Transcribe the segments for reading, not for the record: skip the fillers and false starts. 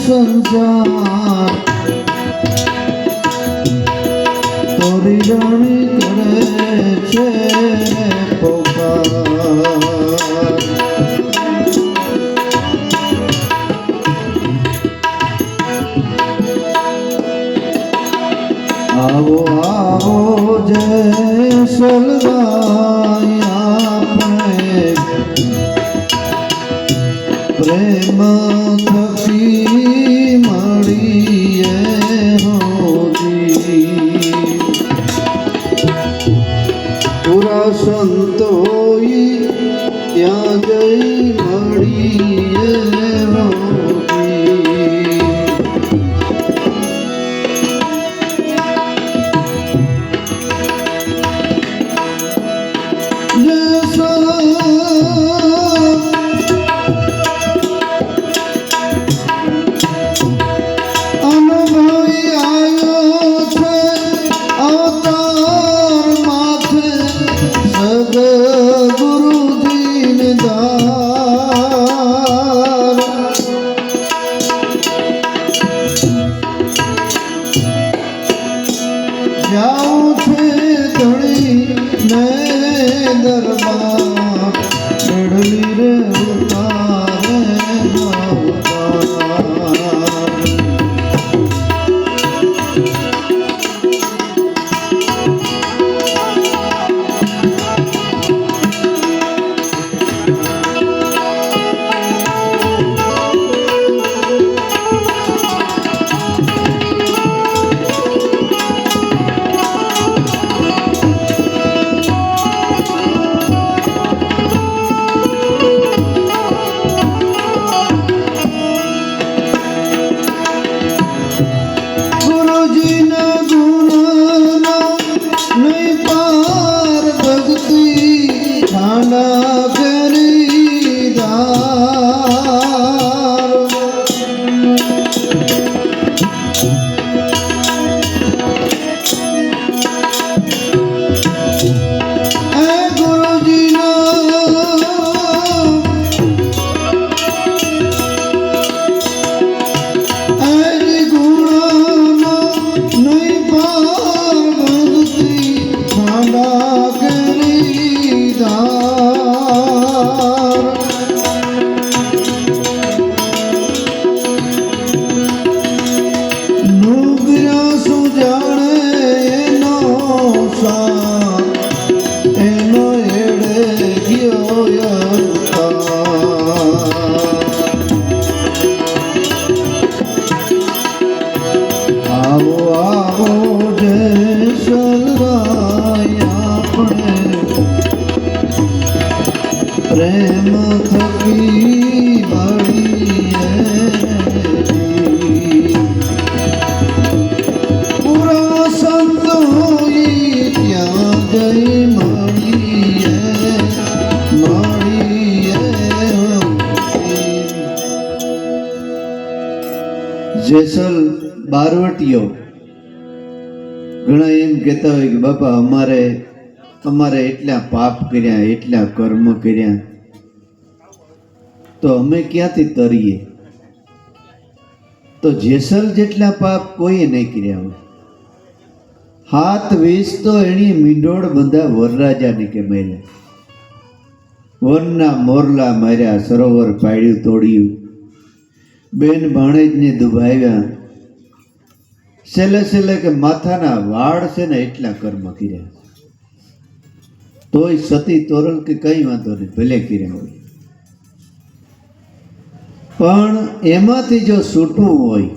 સંસાર તોરી જાણી કરે છે પોકાર આવો આવો જય સલગાય આપણે પ્રેમ થકી મળીએ હોજી પૂરા સંતોઈ ત્યાં જઈ મળીએ દરબાર ચડલી રે ઉતારે પ્રેમ થકી મળીએ પૂરા સંતોઈ ત્યાં જઈ મળીએ જેસલ બારવટીઓ ઘણા એમ કહેતા હોય કે બાપા અમારે એટલા પાપ કર્યા, એટલા કર્મ કર્યા, તો અમે ક્યાંથી તરીએ? તો જેસલ જેટલા પાપ કોઈએ નહીં કર્યા હોય. 7 વીસ તો એની મીંડોળ બંધા વરરાજાની કે માર્યા, વનના મોરલા માર્યા, સરોવર પાડ્યું તોડ્યું, બેન ભાણેજને દુભાવ્યા, છેલ્લે કે માથાના વાળ છે ને એટલા કર્મ કર્યા. તોય સતી તોરણ કે કઈ વાંધો નહીં, ભલે કર્યા હોય, પણ એમાંથી જો છૂટવું હોય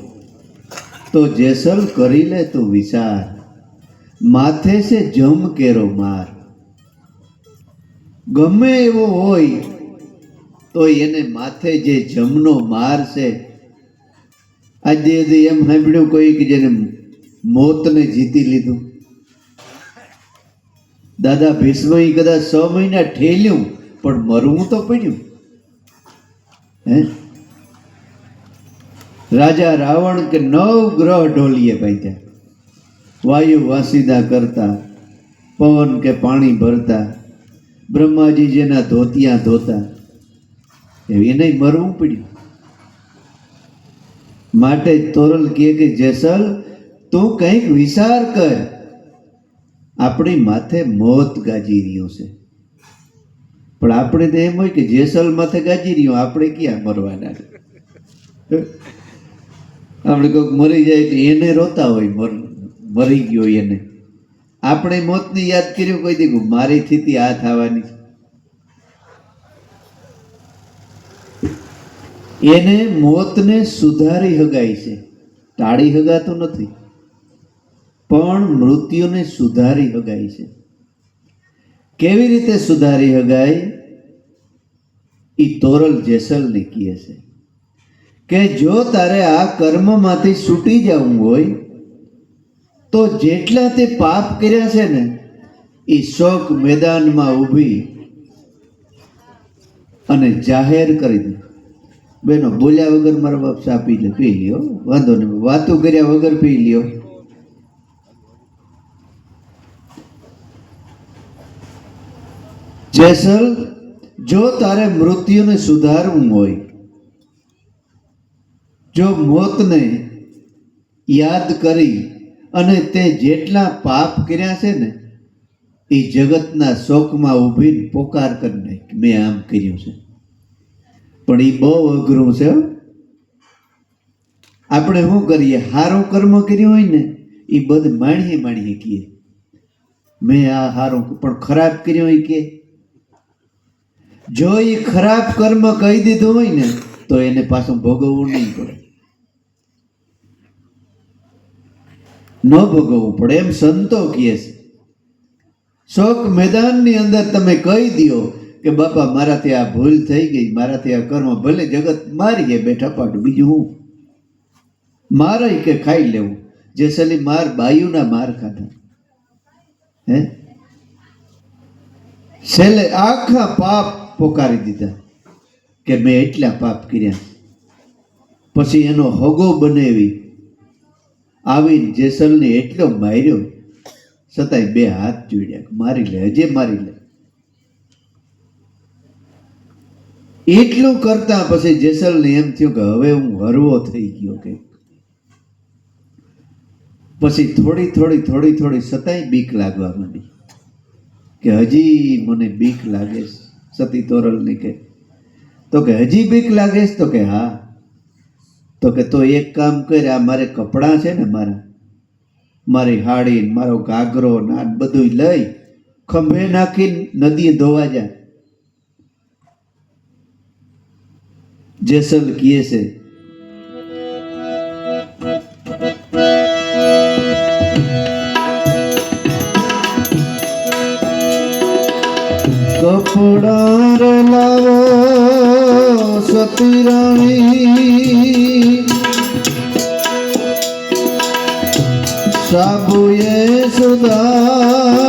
તો જેસલ કરી લે તો વિચાર, માથે છે જમ કેરો માર. ગમે એવો હોય તો એને માથે જે જમનો માર છે આજે એમ સાંભળ્યું કોઈ કે જેને મોતને જીતી લીધું? દાદા ભીષ્મ કદાચ 6 મહિના ઠેલ્યું પણ મરવું તો પડ્યું. હે રાજા રાવણ કે 9 ગ્રહ ઢોલીએ બાંધ્યા, વાયુ વાસીદા કરતા, પવન કે પાણી ભરતા, બ્રહ્માજી જેના ધોતિયા ધોતા, એને મરવું પડ્યું. માટે તોરલ કહે કે જેસલ તું કંઈક વિચાર કર, આપણી માથે મોત ગાજી રહ્યો છે. પણ આપણે તો એમ હોય કે જેસલ માથે ગાજી રહ્યો, આપણે ક્યાં મરવાના? આપણે કોઈક મરી જાય તો એને રોતા હોય, મરી ગયો એને. આપણે મોતની યાદ કર્યું કોઈ દીકું મારી સ્થિતિ આ થવાની. એને મોતને સુધારી હગાય છે, ટાળી હગાતો નથી, પણ મૃત્યુને સુધારી હગાય છે. કેવી રીતે સુધારી હગાય? એ તોરલ જેસલને કહે છે કે જો તારે આ કર્મમાંથી છૂટી જવું હોય તો જેટલા તે પાપ કર્યા છે ને એ શોક મેદાનમાં ઊભી અને જાહેર કરી દે. બેનો બોલ્યા વગર મારા બાપ ચા પી લ્યો, વાંધો નહીં, વાતો કર્યા વગર પી લ્યો. જેસલ જો તારે મૃત્યુને સુધારવું હોય, જો મોતને યાદ કરી અને તે જેટલા પાપ કર્યા છે ને એ જગતના શોકમાં ઊભીને પોકાર કરી નાખ, મેં આમ કર્યું છે. પણ એ બહુ અઘરું છે. આપણે શું કરીએ? સારું કર્મ કર્યું હોય ને એ બધું માણીએ કહીએ મેં આ સારું, પણ ખરાબ કર્યું હોય કે જો એ ખરાબ કર્મ કહી દીધું હોય ને તો એને પાછું ભોગવવું નહીં પડે, ન ભોગવવું પડે. એમ સંતો કહે છે. શોક મેદાનની અંદર તમે કહી દો કે બાપા મારાથી આ ભૂલ થઈ ગઈ, મારાથી આ કર્મ, ભલે જગત મારીએ બેઠા પાડું, બીજું હું મારે કે ખાઈ લેવું. જેસલી માર બાયુના માર ખાધા, હે છેલ્લે આખા પાપ પોકારી દીધા કે મેં એટલા પાપ કર્યા. પછી એનો હગો બનાવી આવીને જેસલને એટલો માર્યો, છતાંય 2 હાથ જોડ્યા, મારી લે, હજે મારી લે. એટલું કરતા પછી જેસલને એમ થયું કે હવે હું હરવો થઈ ગયો. કે પછી થોડી છતાંય બીક લાગવા માંડી કે હજી મને બીક લાગે. સતી તોરલને કે તો કે હજી બીક લાગે? તો કે હા. તો કે તો એક કામ કર, આ મારે કપડાં છે ને મારી હાડી, મારો ઘાઘરો ના બધું લઈ ખંભે નાખી નદીએ ધોવા જા. જેસલ કહે છે કપડા રે લાવો સતી રાણી, સાબુએ સુધારો,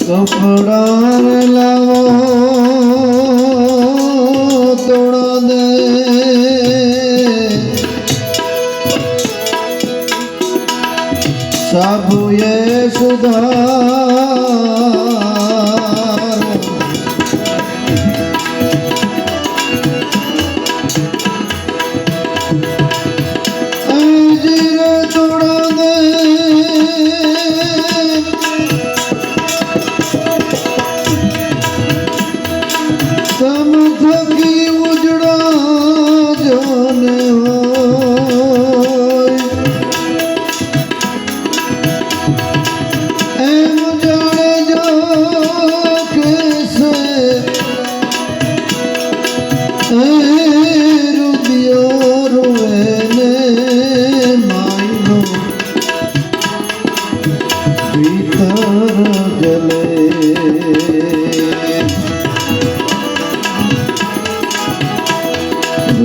કપડા રે લાવો તોડા દે, સાબુએ સુધારો, અંજીર તોડા દે, સમ થકી ઉજળા જોને હોય, એમ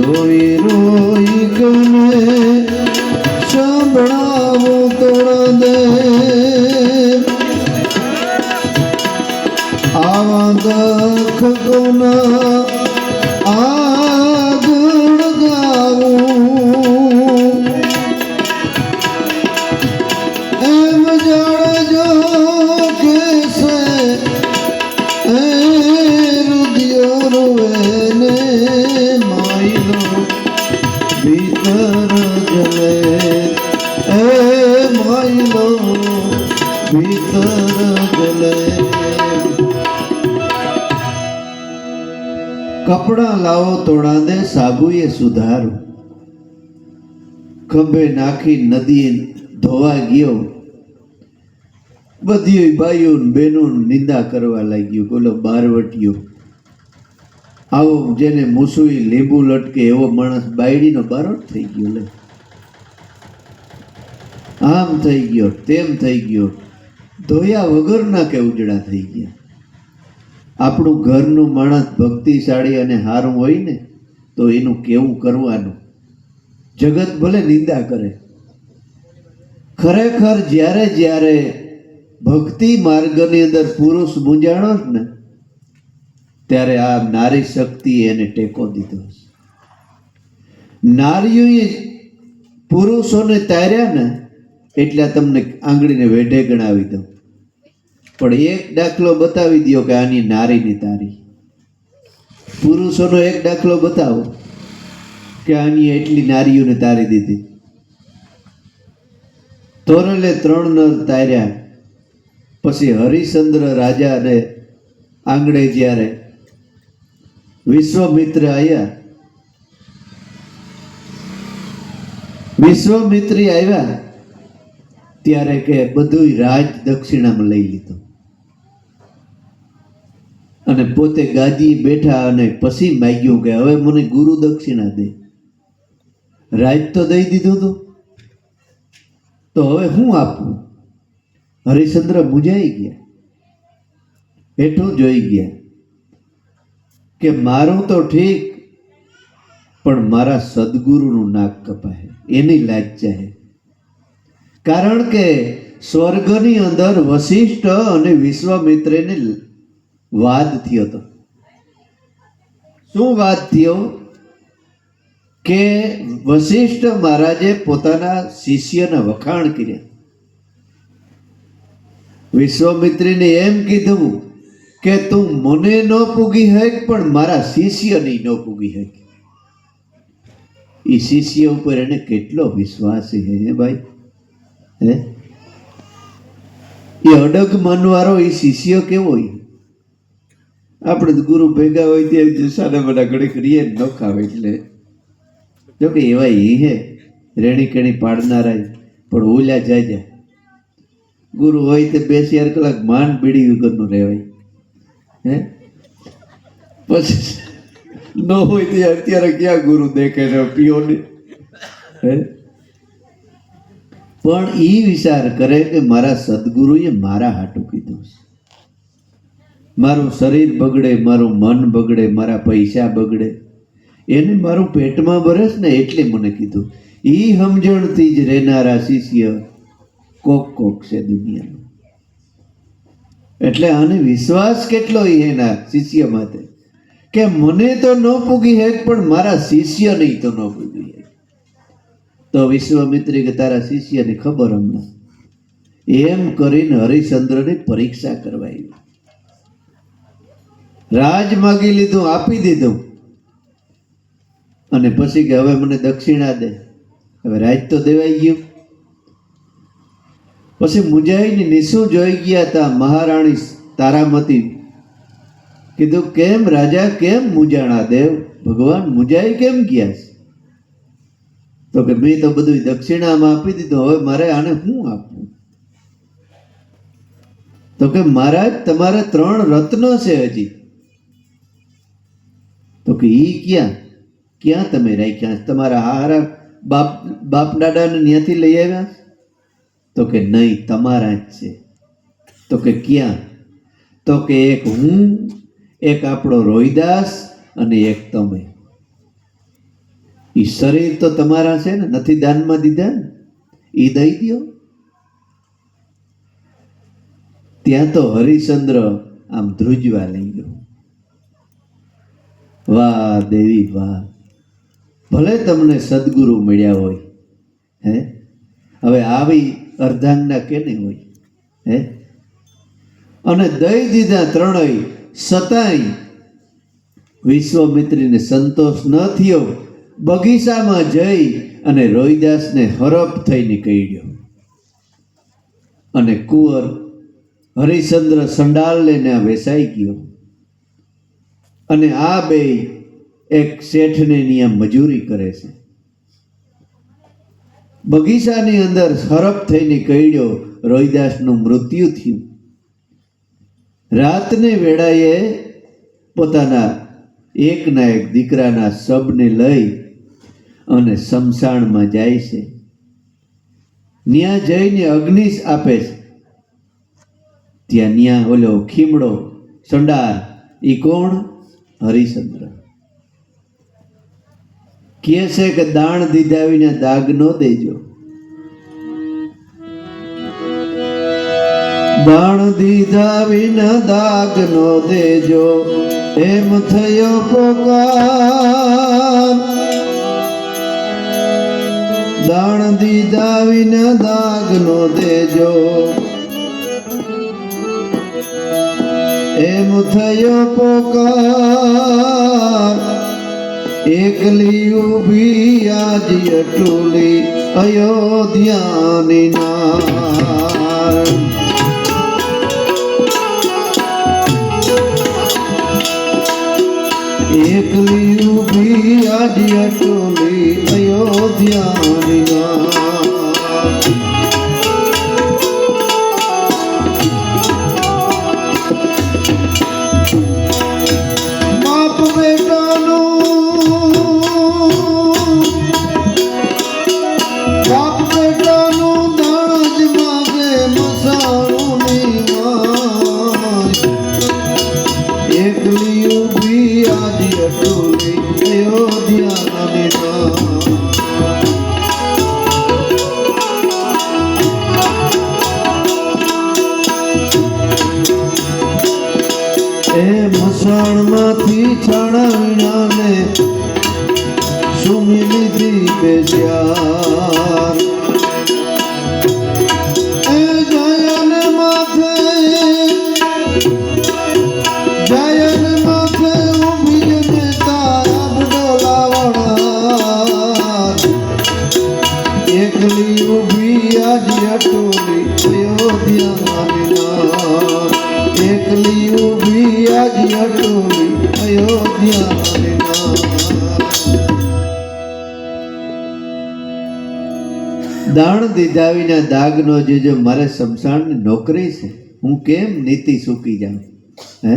રોઈ રોઈ ગને સંભળાવું તોડ દે આવા દખ કોના આગળ ગાવું એમ જાણજો કે છે એ રુદિયો રોવે ને માયલો ભીતર જલે એ માયલો ભીતર જલે કપડા લાવો તોડા દે સાબુએ સુધારું ખંભે નાખી નદીએ ધોવા ગયો બધી બાઈઓ બહેનો નિંદા કરવા લાગ્યું બોલો બારવટીયો આવો જેને મૂસુઈ લીંબુ લટકે એવો માણસ બાયડીનો બારોટ થઈ ગયો લે આમ થઈ ગયો તેમ થઈ ગયો ધોયા વગરના કે ઉજળા થઈ ગયા આપણું ઘરનું માણસ ભક્તિશાળી અને સારું હોય ને તો એનું કેવું કરવાનું જગત ભલે નિંદા કરે ખરેખર જ્યારે જ્યારે ભક્તિ માર્ગની અંદર પુરુષ મૂંઝાણો ને ત્યારે આ નારી શક્તિ એને ટેકો દીધો નારીઓએ પુરુષોને તાર્યા ને એટલે તમને આંગળીને વેઢે ગણાવી દઉં પણ એક દાખલો બતાવી દો કે આની નારીની તારી પુરુષોનો એક દાખલો બતાવો કે આની એટલી નારીઓને તારી દીધી તોરલે 3 નર તાર્યા પછી હરિશ્ચંદ્ર રાજાને આંગણે જ્યારે વિશ્વામિત્ર આવ્યા વિશ્વામિત્રી આવ્યા ત્યારે કે બધું રાજ દક્ષિણામાં લઈ લીધું અને પોતે ગાદી બેઠા અને પછી માગ્યું કે હવે મને ગુરુ દક્ષિણા દે રાજ તો દઈ દીધું હતું તો હવે હું આપું હરિશ્ચંદ્ર મૂંઝાઈ ગયા હેઠું જોઈ ગયા કે મારું તો ઠીક પણ મારા સદગુરુનું નાક કપાય એની લાજ ચાહે કારણ કે સ્વર્ગની અંદર વશિષ્ઠ અને વિશ્વામિત્રને વાદ થયો હતો શું વાદ થયો કે વશિષ્ઠ મહારાજે પોતાના શિષ્યના વખાણ કર્યા વિશ્વામિત્રીને એમ કીધું કે તું મને ન પૂગી હક પણ મારા શિષ્યની ન પૂગી હક એ શિષ્ય ઉપર એને કેટલો વિશ્વાસ છે હે ભાઈ હે એ અડગ મનવાળો એ શિષ્ય કેવો હોય આપણે ગુરુ ભેગા હોય ત્યાં સાડા બધા ઘડીક રીએ ન ખાવે એટલે જોકે એવા એ હે રેણી કેણી પાડનારા પણ ઓલ્યા જાય ગુરુ હોય તો 2-4 કલાક માંડ બીડી વગરનું રહેવાય હે પછી ન હોય તો અત્યારે ક્યાં ગુરુ દેખે છે પીઓ ને હે પણ એ વિચાર કરે કે મારા સદગુરુએ મારા હાટું કીધું છે મારું શરીર બગડે મારું મન બગડે મારા પૈસા બગડે એને મારું પેટમાં ભરેશ ને એટલે મને કીધું એ સમજણથી જ રહેનારા શિષ્ય કોક છે દુનિયાનો એટલે આને વિશ્વાસ કેટલો એના શિષ્ય માટે કે મને તો ન પૂગી હે પણ મારા શિષ્ય નહીં તો ન પૂગી હે તો વિશ્વામિત્રી કે તારા શિષ્યને ખબર હમણાં એમ કરીને હરિશ્ચંદ્રની પરીક્ષા કરવાઈ રાજ માગી લીધું આપી દીધું અને પછી કે હવે મને દક્ષિણા દે હવે રાજ તો દેવાઈ ગયું પછી મુંજાઈને નિશું જોઈ ગયા હતા મહારાણી તારામતી કીધું કેમ રાજા કેમ મૂંઝાણા દેવ ભગવાન મુંજાઈ કેમ ગયા તો કે મેં તો બધું દક્ષિણામાં આપી દીધું હવે મારે આને શું આપવું તો કે મહારાજ તમારે 3 રત્નો છે હજી તો કે ઈ ક્યાં તમે રાખ્યા તમારા હારા બાપ દાદાને ત્યાંથી લઈ આવ્યા તો કે નહીં તમારા જ છે તો કે ક્યાં તો કે એક હું, એક આપણો રોહિદાસ અને એક તમે. એ શરીર તો તમારા છે ને, નથી દાનમાં દીધા ને, એ દઈ દો. ત્યાં તો હરિશ્ચંદ્ર આમ ધ્રુજવા લઈ ગયો. વાહ દેવી વાહ, ભલે તમને સદગુરુ મળ્યા હોય, હે હવે આવી અર્ધાંગના કેને હોય, હે અને દઈ દીધા ત્રણેય, છતાંય વિશ્વામિત્રીને સંતોષ ન થયો. બગીચામાં જઈ અને રોહિદાસને હરપ થઈ નીકળ્યો અને કુંવર હરિશ્ચંદ્ર સંડાલ લઈને વેસાઈ ગયો. અને આ બે એક શેઠને ત્યાં મજૂરી કરે છે. બગીચાની અંદર હરપ થઈ નીકળ્યો. રોહિદાસનું મૃત્યુ થયું. રાતને વેળાએ પોતાના એકના એક દીકરાના શબને લઈ અને શમશાનમાં જાય છે. ત્યાં જઈને અગ્નિ આપે છે. ત્યાં ઓલો ખીમડો સંડાર, ઈ કોણ? હરિશ્ચંદ્ર. કહે છે કે દાણ દીધા વિના દાગ ન દેજો. દાણ દીધા વિના દાગ નો દેજો, એમ થયો પોકાર. દાણ દીધા વિના દાગ નો દેજો, એમ થયો પોકાર. એકલી ઊભી આજ અટુલી અયોધ્યાની નાર. એકલી ઊભી આજ અટુલી અયોધ્યાની નાર. મસાણમાંથી છાણાને સુમી લીધી બેસ્યાર. એ જયન માથે ઊભી જને તારા ડોલાવણા. એકલી ઊભી આજ અટોલી અયોધ્યાની નાર. એકલી ઊભી આજ અટોલી અયોધ્યાની નાર. દાણ દીધા વિના દાગ નો જે મારે શમશાનની નોકરી છે, હું કેમ નીતિ સૂકી જાઉં? હે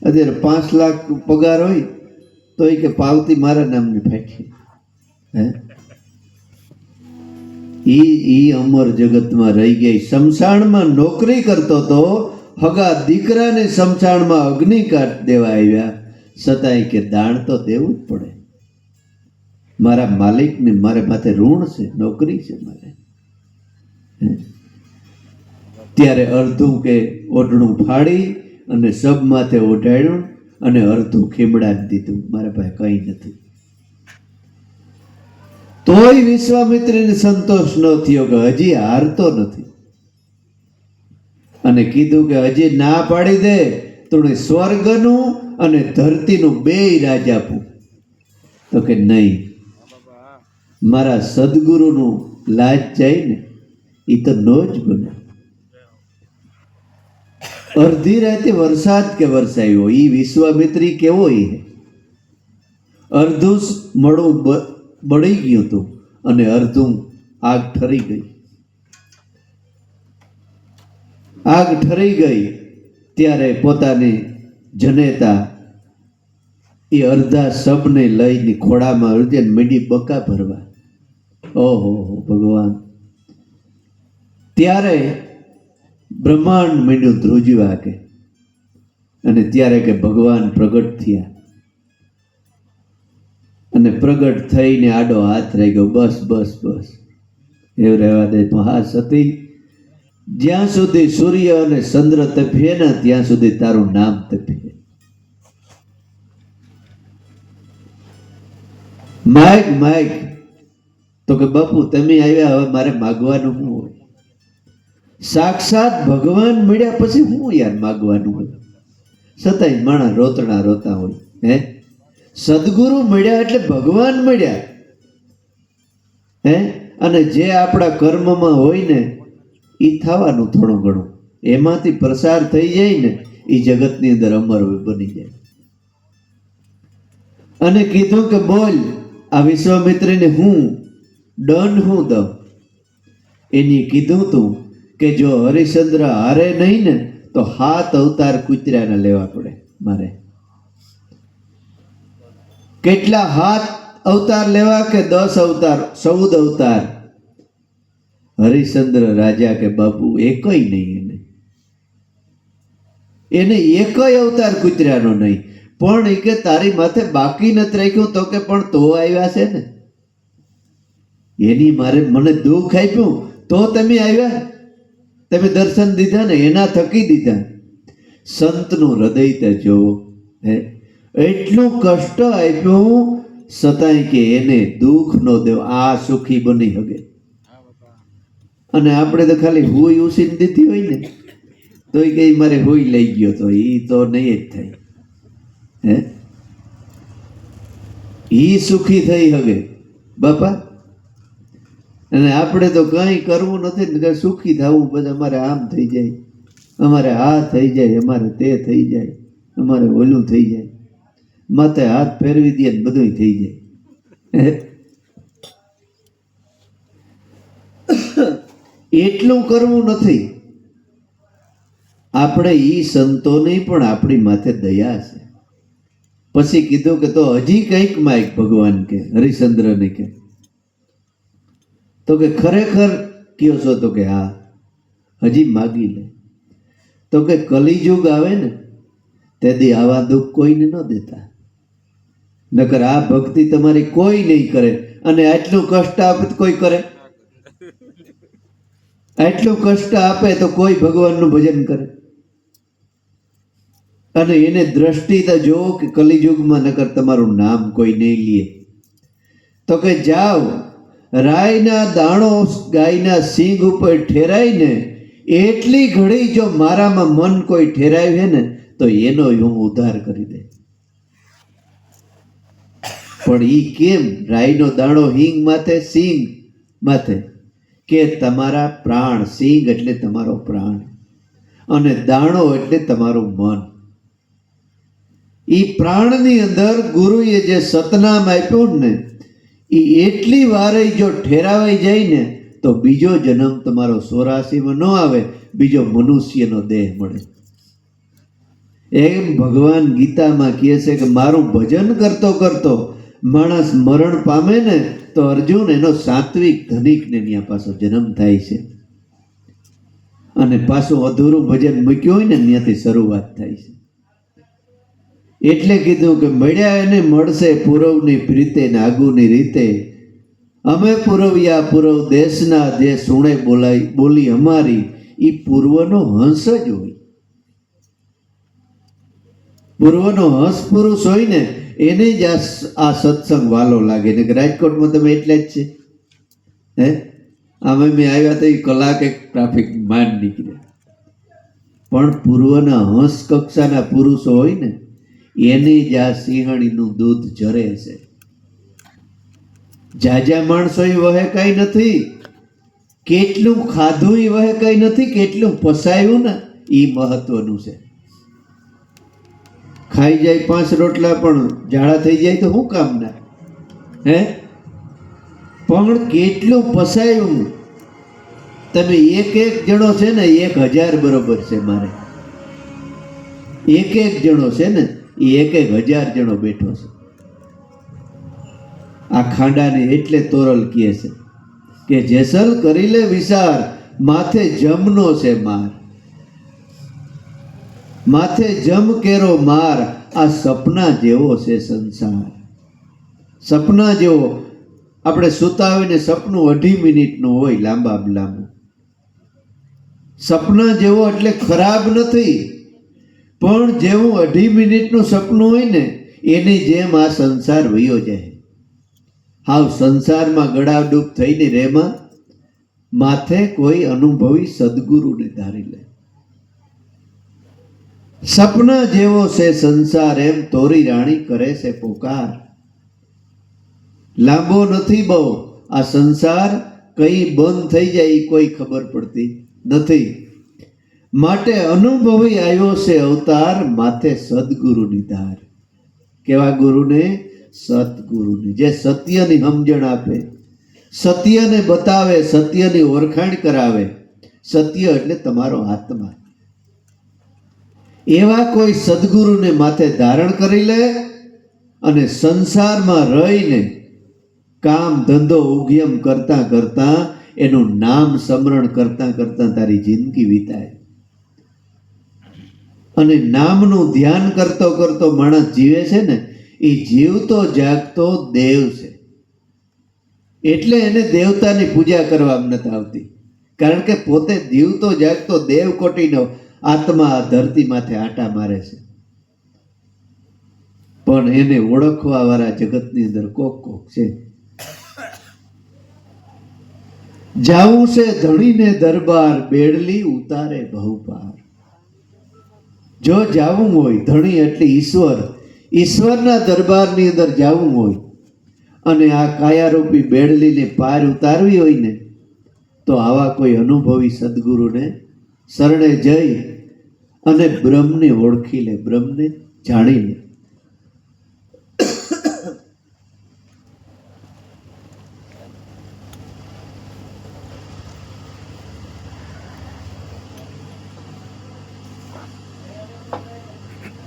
અત્યારે 5 લાખ પગાર હોય તો એ કે પાવતી મારા નામની ફાટશે. હે ઈ અમર જગતમાં રહી ગઈ. શમશાનમાં નોકરી કરતો તો, હગા દીકરાને શમશાનમાં અગ્નિકાટ દેવા આવ્યા, છતાંય કે દાણ તો દેવું જ પડે. મારા માલિકને મારે માથે ઋણ છે, નોકરી છે મારે. ત્યારે અડધું કે ઓઢણું ફાડી અને સબ માથે ઓઢાડ્યું અને અડધું ખીમડા દીધું. મારા પાસે કંઈ નથી. તોય વિશ્વામિત્રીને સંતોષ ન થયો કે હજી હારતો નથી. અને કીધું કે હજી ના પાડી દે તો સ્વર્ગનું અને ધરતીનું બેય રાજ આપું. તો કે નહીં, મારા સદગુરુનું લાજ જાય ને એ તો નો જ બને. અડધી રાતે વરસાદ કે વરસાયો, એ વિશ્વામિત્રી કેવો એ અડધું મળું બળી ગયું હતું અને અડધું આગ ઠરી ગઈ. આગ ઠરી ગઈ ત્યારે પોતાની જનેતા એ અડધા શબને લઈને ખોળામાં અડધે મીડી બકા ભરવા. ઓહો ભગવાન! ત્યારે બ્રહ્માંડ મીંડું ધ્રુજવા કે અને ત્યારે કે ભગવાન પ્રગટ થયા અને પ્રગટ થઈને આડો હાથ રહી ગયો, બસ બસ બસ એવું રહેવા દે. તો હા સતી, જ્યાં સુધી સૂર્ય અને ચંદ્ર તપે ને ત્યાં સુધી તારું નામ તપે. માગ માગ. તો કે બાપુ તમે આવ્યા, હવે મારે માગવાનું શું હોય? સાક્ષાત ભગવાન મળ્યા પછી હું યાર માગવાનું હોય? છતાંય માણસ રોતણા રોતા હોય. હે, સદગુરુ મળ્યા એટલે ભગવાન મળ્યા. હે, અને જે આપણા કર્મમાં હોય ને એ થવાનું થોડું ઘણું, એમાંથી પ્રસાર થઈ જાય ને એ જગતની અંદર અમર બની જાય. અને કીધું કે બોલ આ વિશ્વામિત્રને હું દંડ હું દઉં? એની કીધું તું કે જો હરિશ્ચંદ્ર હારે નહીં ને તો 7 અવતાર કૂતરાને લેવા પડે મારે. કેટલા 7 અવતાર લેવા કે 10 અવતાર, 14 અવતાર? હરિશ્ચંદ્ર રાજા કે બાપુ એકય નહીં, એને એકય અવતાર કૂતરાનો નહીં. પણ એ કે તારી માથે બાકી નથી રાખ્યું. તો કે પણ તો આવ્યા છે ને, એની મારે મને દુઃખ આપ્યું તો તમે આવ્યા, તમે દર્શન દીધા ને એના થકી દીધા. સંતનું હૃદય તે જોવો. હે, એટલું કષ્ટ આપ્યું છતાંય કે એને દુઃખ ન દેવ, આ સુખી બની શકે. અને આપણે તો ખાલી હુઈ ઉસીને દીધી હોય ને તો એ કઈ મારે હુઈ લઈ ગયો, તો એ તો નહીં જ થાય. હે, ઈ સુખી થઈ શકે બાપા. અને આપણે તો કંઈ કરવું નથી ને સુખી થવું. બધા અમારે આમ થઈ જાય, અમારે આ થઈ જાય, અમારે તે થઈ જાય, અમારે ઓલું થઈ જાય, માથે હાથ ફેરવી દે ને બધું થઈ જાય. એટલું કરવું નથી. આપણે ઈ સંતોની પણ આપણી માથે દયા છે. પછી કીધું કે તો હજી કંઈક માઈક ભગવાન કે હરિશ્ચંદ્રને કે. તો કે ખરેખર કયો છો? તો કે હા, હજી માગી લે. તો કે કલિયુગ આવે ને તેથી આવા દુઃખ કોઈને ન દેતા, નકર આ ભક્તિ તમારી કોઈ નહીં કરે. અને આટલું કષ્ટ આપે તો કોઈ કરે? આટલું કષ્ટ આપે તો કોઈ ભગવાનનું ભજન કરે? અને એને દ્રષ્ટિ તો જો કે કલિયુગમાં નકર તમારું નામ કોઈ નહીં લે. તો કે જાઓ, રાયના દાણો ગાયના સિંગ ઉપર ઠેરાઈને એટલી ઘડી જો મારામાં મન કોઈ ઠેરાવે ને તો એનો હું ઉદ્ધાર કરી દે. પણ ઈ કેમ? રાયનો દાણો હિંગ માથે, સિંગ માથે, કે તમારા પ્રાણ. સિંગ એટલે તમારો પ્રાણ અને દાણો એટલે તમારું મન. ઈ પ્રાણની અંદર ગુરુએ જે સતનામ આપ્યું ને એ એટલી વારે જો ઠેરાવાઈ જાય ને તો બીજો જન્મ તમારો 84માં ન આવે, બીજો મનુષ્યનો દેહ મળે. એમ ભગવાન ગીતામાં કહે છે કે મારું ભજન કરતો કરતો માણસ મરણ પામે ને તો અર્જુન એનો સાત્વિક ધનિકને ત્યાં પાછો જન્મ થાય છે. અને પાછું અધૂરું ભજન મૂક્યું હોય ને ત્યાંથી શરૂઆત થાય છે. એટલે કીધું કે મળ્યા એને મળશે પૂરવની પ્રીતે ને આગુની રીતે. અમે પૂરવ્યા પૂરવ દેશના, જે સુણે બોલી અમારી. એ પૂર્વનો હંસ જ હોય. પૂર્વનો હંસ પુરુષ હોય ને એને જ આ સત્સંગ વાલો લાગે. ને રાજકોટમાં તમે એટલે જ છે. હે, આમે મેં આવ્યા તો એ કલાક એક ટ્રાફિક માંડ નીકળ્યા. પણ પૂર્વના હંસ કક્ષાના પુરુષો હોય ને એની જ આ સિંહણીનું દૂધ જરે છે. જાજા માણસો વહે કઈ નથી, કેટલું ખાધું વહે કઈ નથી, કેટલું પસાયું ને એ મહત્વનું છે. ખાઈ જાય 5 રોટલા પણ ઝાડા થઈ જાય તો શું કામના? હે, પણ કેટલું પસાયું. તમે એક જણો છે ને 1000 બરોબર છે મારે. એક જણો છે ને એ 1000 જણો બેઠો છે. આ ખાંડાને એટલે તોરલ કહે છે કે જેસલ કરી લે વિચાર, માથે જમનો છે માર. માથે જમ કેરો માર, આ સપના જેવો છે સંસાર. સપના જેવો. આપણે સૂતા હોય ને સપનું 2.5 મિનિટનું હોય, લાંબા લાંબુ. સપના જેવો એટલે ખરાબ નથી, પણ જેવું 2.5 મિનિટનું સપનું હોય ને એની જેમ આ સંસાર વયો જાય. હાવ સંસારમાં ગળાડૂબ થઈને રેમાં માથે કોઈ અનુભવી સદગુરુને ધારી લે. સપના જેવો છે સંસાર, એમ તોરી રાણી કરે છે પોકાર. લાંબો નથી બહુ આ સંસાર, કઈ બંધ થઈ જાય એ કોઈ ખબર પડતી નથી. માટે અનુભવી આવ્યો છે અવતાર, માથે સદગુરુની ધાર. કેવા ગુરુને? સદગુરુની, જે સત્યની સમજણ આપે, સત્યને બતાવે, સત્યની ઓળખાણ કરાવે. સત્ય એટલે તમારો આત્મા. એવા કોઈ સદગુરુને માથે ધારણ કરી લે અને સંસારમાં રહીને કામ ધંધો ઉદ્યમ કરતા કરતા, એનું નામ સ્મરણ કરતા કરતા તારી જિંદગી વિતાય. અને નામનું ધ્યાન કરતો કરતો માણસ જીવે છે ને, એ જીવતો જાગતો દેવ છે. એટલે એને દેવતાની પૂજા કરવામાં નથી આવતી, કારણ કે પોતે જીવતો જાગતો દેવ કોટીનો આત્મા ધરતી માથે આટા મારે છે. પણ એને ઓળખવા વાળા જગતની અંદર કોક કોક છે. જાવું છે ધણીને દરબાર, બેડલી ઉતારે બહુ પાર. જો જાવું હોય, ધણી એટલે ઈશ્વર, ઈશ્વરના દરબારની અંદર જાવું હોય અને આ કાયારૂપી બેડલીને પાર ઉતારવી હોય ને, તો આવા કોઈ અનુભવી સદગુરુને શરણે જઈ અને બ્રહ્મને ઓળખી લે, બ્રહ્મને જાણી લે.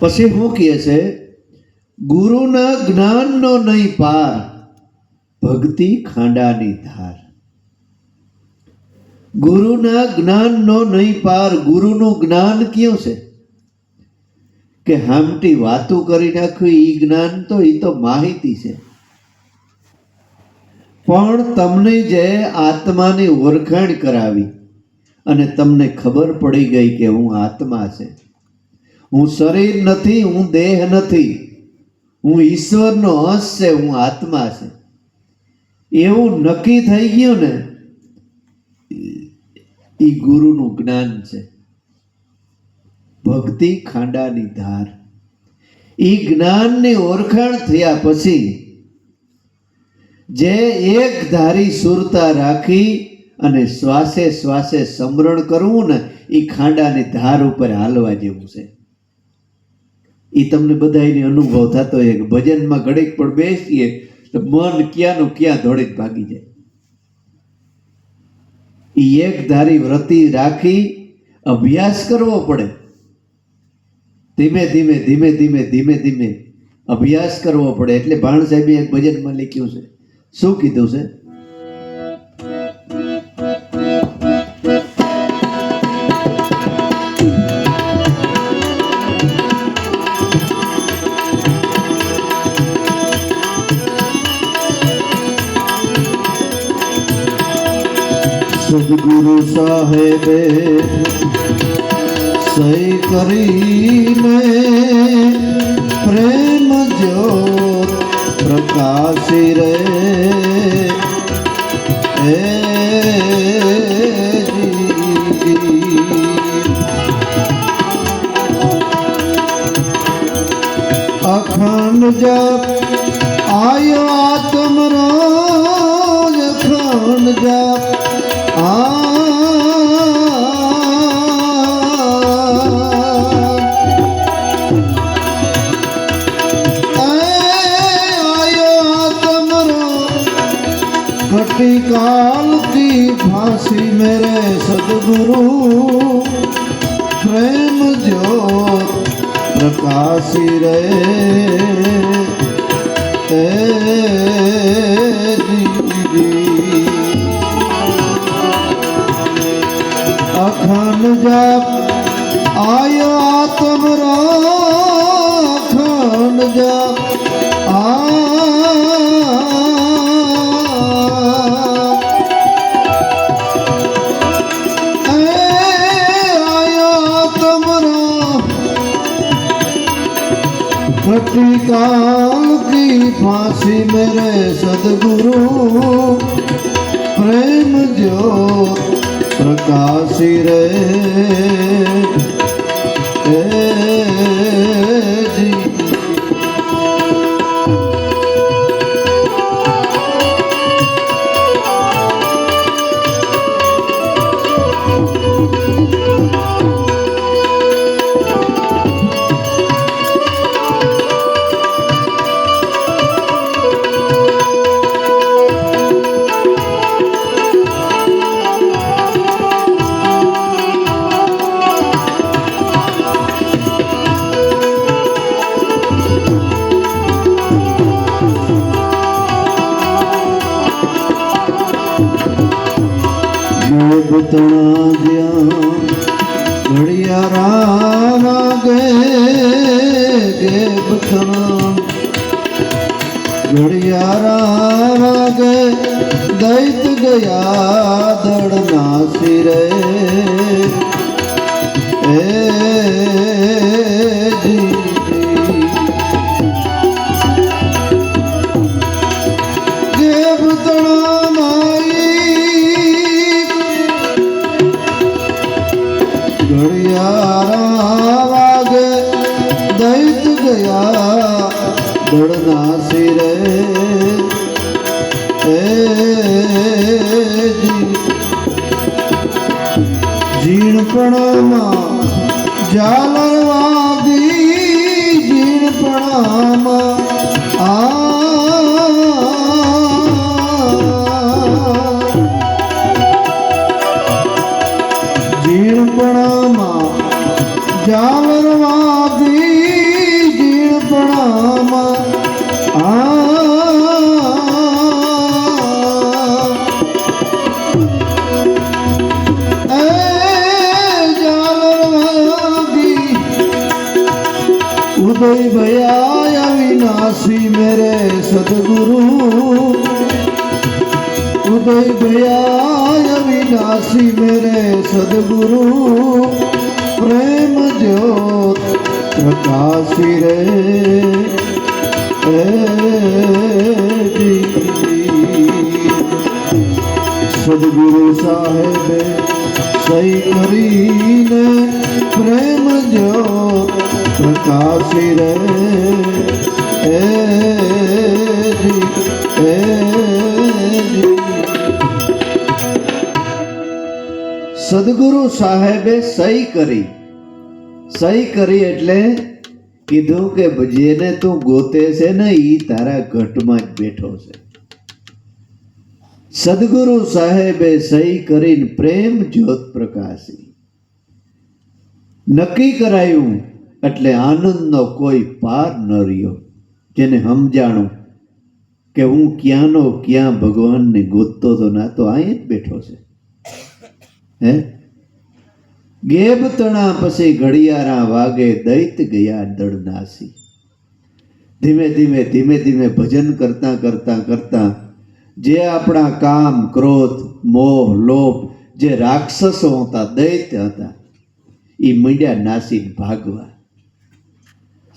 પછી શું કહે છે? ગુરુના જ્ઞાનનો નહીં પાર, ભક્તિ ખાંડાની ધાર. ગુરુના જ્ઞાનનો નહીં પાર. ગુરુનું જ્ઞાન કયું છે કે હામટી વાતું કરી નાખ્યું, એ જ્ઞાન તો એ તો માહિતી છે. પણ તમને જે આત્માની ઓળખાણ કરાવી અને તમને ખબર પડી ગઈ કે હું આત્મા છે, હું શરીર નથી, હું દેહ નથી, હું ઈશ્વરનો અંશ છે, હું આત્મા છે, એવું નક્કી થઈ ગયું ને, એ ગુરુનું જ્ઞાન છે. ભક્તિ ખાંડાની ધાર. એ જ્ઞાનની ઓળખાણ થયા પછી જે એક ધારી સુરતા રાખી અને શ્વાસે શ્વાસે સ્મરણ કરવું ને, એ ખાંડાની ધાર ઉપર હાલવા જેવું છે. એ તમને બધાને અનુભવ થતો હોય કે ભજનમાં ઘડીક પણ બેસીએ તો મન ક્યાંનું ક્યાં દોડીને ભાગી જાય. એ એક ધારી વ્રતિ રાખી અભ્યાસ કરવો પડે. ધીમે ધીમે ધીમે ધીમે ધીમે ધીમે અભ્યાસ કરવો પડે. એટલે ભાણ સાહેબે એક ભજનમાં લખ્યું છે. શું કીધું છે? સદગુરુ સાહેબે સહી કરીને પ્રેમ જ્યોત પ્રકાશી રે. અખંડ જપ આયો આત્મ રોજ, અખંડ જપ काल की फांसी मेरे सदगुरु प्रेम ज्योत प्रकाशी रे. अखंड जप आयो आत्म राखण जा घटी काल की फांसी मेरे सदगुरु प्रेम ज्योत प्रकाशी रे जी। बतना दिया घड़ियारा वागे गे बतना घड़ियारा वागे दैत गया दड़ना सिरे जी गे बतना घड़ियारा वागे दैत गया दड़ना सिरे जीणपणा झालर वागी जीणपणा जीणपणाમાં જાવરવાદી જીણપણામાં જાવરવાદી ઉદય ભયા અવિનાશી મેરે સદગુરુ उदय भया अविनाशी मेरे सदगुरु प्रेम ज्योत प्रकाशी रे सदगुरु साहेब सही करीने प्रेम ज्योत प्रकाशी रे સદગુરુ સાહેબે સહી કરી એટલે કીધું કે જેને તું ગોતે છે ને ઈ તારા ઘટમાં જ બેઠો છે. સદગુરુ સાહેબે સહી કરીને પ્રેમ જ્યોત પ્રકાશી નક્કી કરાયું એટલે આનંદનો કોઈ પાર ન રહ્યો. જેને સમજાણું કે હું ક્યાંનો ક્યાં ભગવાનને ગોતતો તો ના તો અહીં જ બેઠો છે. હે ગેબ તણા પછી ઘડિયાળા વાગે દૈત ગયા દળનાસી. ધીમે ધીમે ભજન કરતા કરતા જે આપણા કામ ક્રોધ મોહ લોભ જે રાક્ષસો હતા દૈત્ય હતા એ મીડ્યા નાસીને ભાગવા.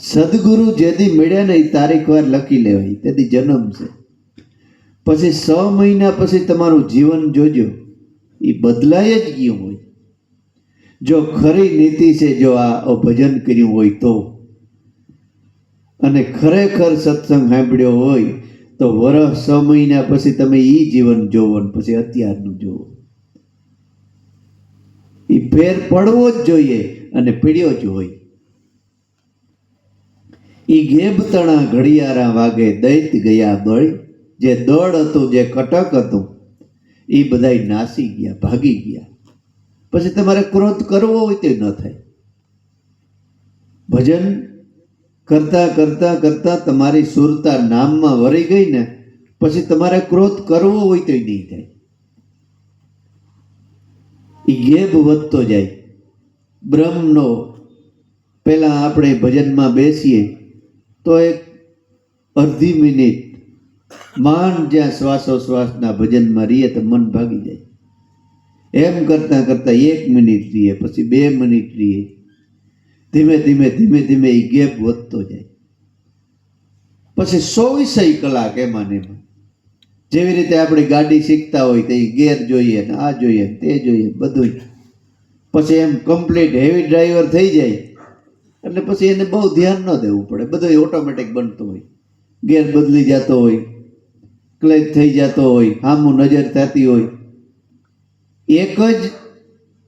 સદગુરુ જેથી મળ્યા ને એ તારીખ વાર લખી લેવાય તેથી જન્મ છે. પછી 6 મહિના પછી તમારું જીવન જોજો એ બદલાય જ ગયું હોય. જો ખરી નીતિ છે, જો આ ભજન કર્યું હોય તો, અને ખરેખર સત્સંગ સાંભળ્યો હોય તો વર્ષ 6 મહિના પછી તમે એ જીવન જોવો ને પછી અત્યારનું જોવો. એ ફેર પડવો જ જોઈએ અને પીડ્યો જ હોય. એ ગેબ તણા ઘડિયાળા વાગે દૈત ગયા દળ. જે દળ હતું જે કટક હતું એ બધાય નાસી ગયા ભાગી ગયા. પછી તમારે ક્રોધ કરવો હોય તો ન થાય. ભજન કરતા તમારી સુરતા નામમાં વળી ગઈ ને પછી તમારે ક્રોધ કરવો હોય તો નહીં થાય. એ ગેબ વધતો જાય. બ્રહ્મનો પહેલાં આપણે ભજનમાં બેસીએ તો એક અડધી મિનિટ માંડ જ્યાં શ્વાસોશ્વાસના ભજનમાં રહીએ તો મન ભાગી જાય. એમ કરતાં કરતાં 1 મિનિટ રહીએ, પછી 2 મિનિટ રહીએ, ધીમે ધીમે ધીમે ધીમે એ ગેપ વધતો જાય. પછી 24 કલાક એમાં ને એમાં. જેવી રીતે આપણે ગાડી શીખતા હોય તો એ ગેર જોઈએ ને આ જોઈએ ને તે જોઈએ બધું. પછી એમ કમ્પ્લીટ હેવી ડ્રાઈવર થઈ જાય એટલે પછી એને બહુ ધ્યાન ન દેવું પડે, બધું ઓટોમેટિક બનતું હોય. ગેર બદલી જતો હોય, ક્લેચ થઈ જતો હોય, આમું નજર થતી હોય. એક જ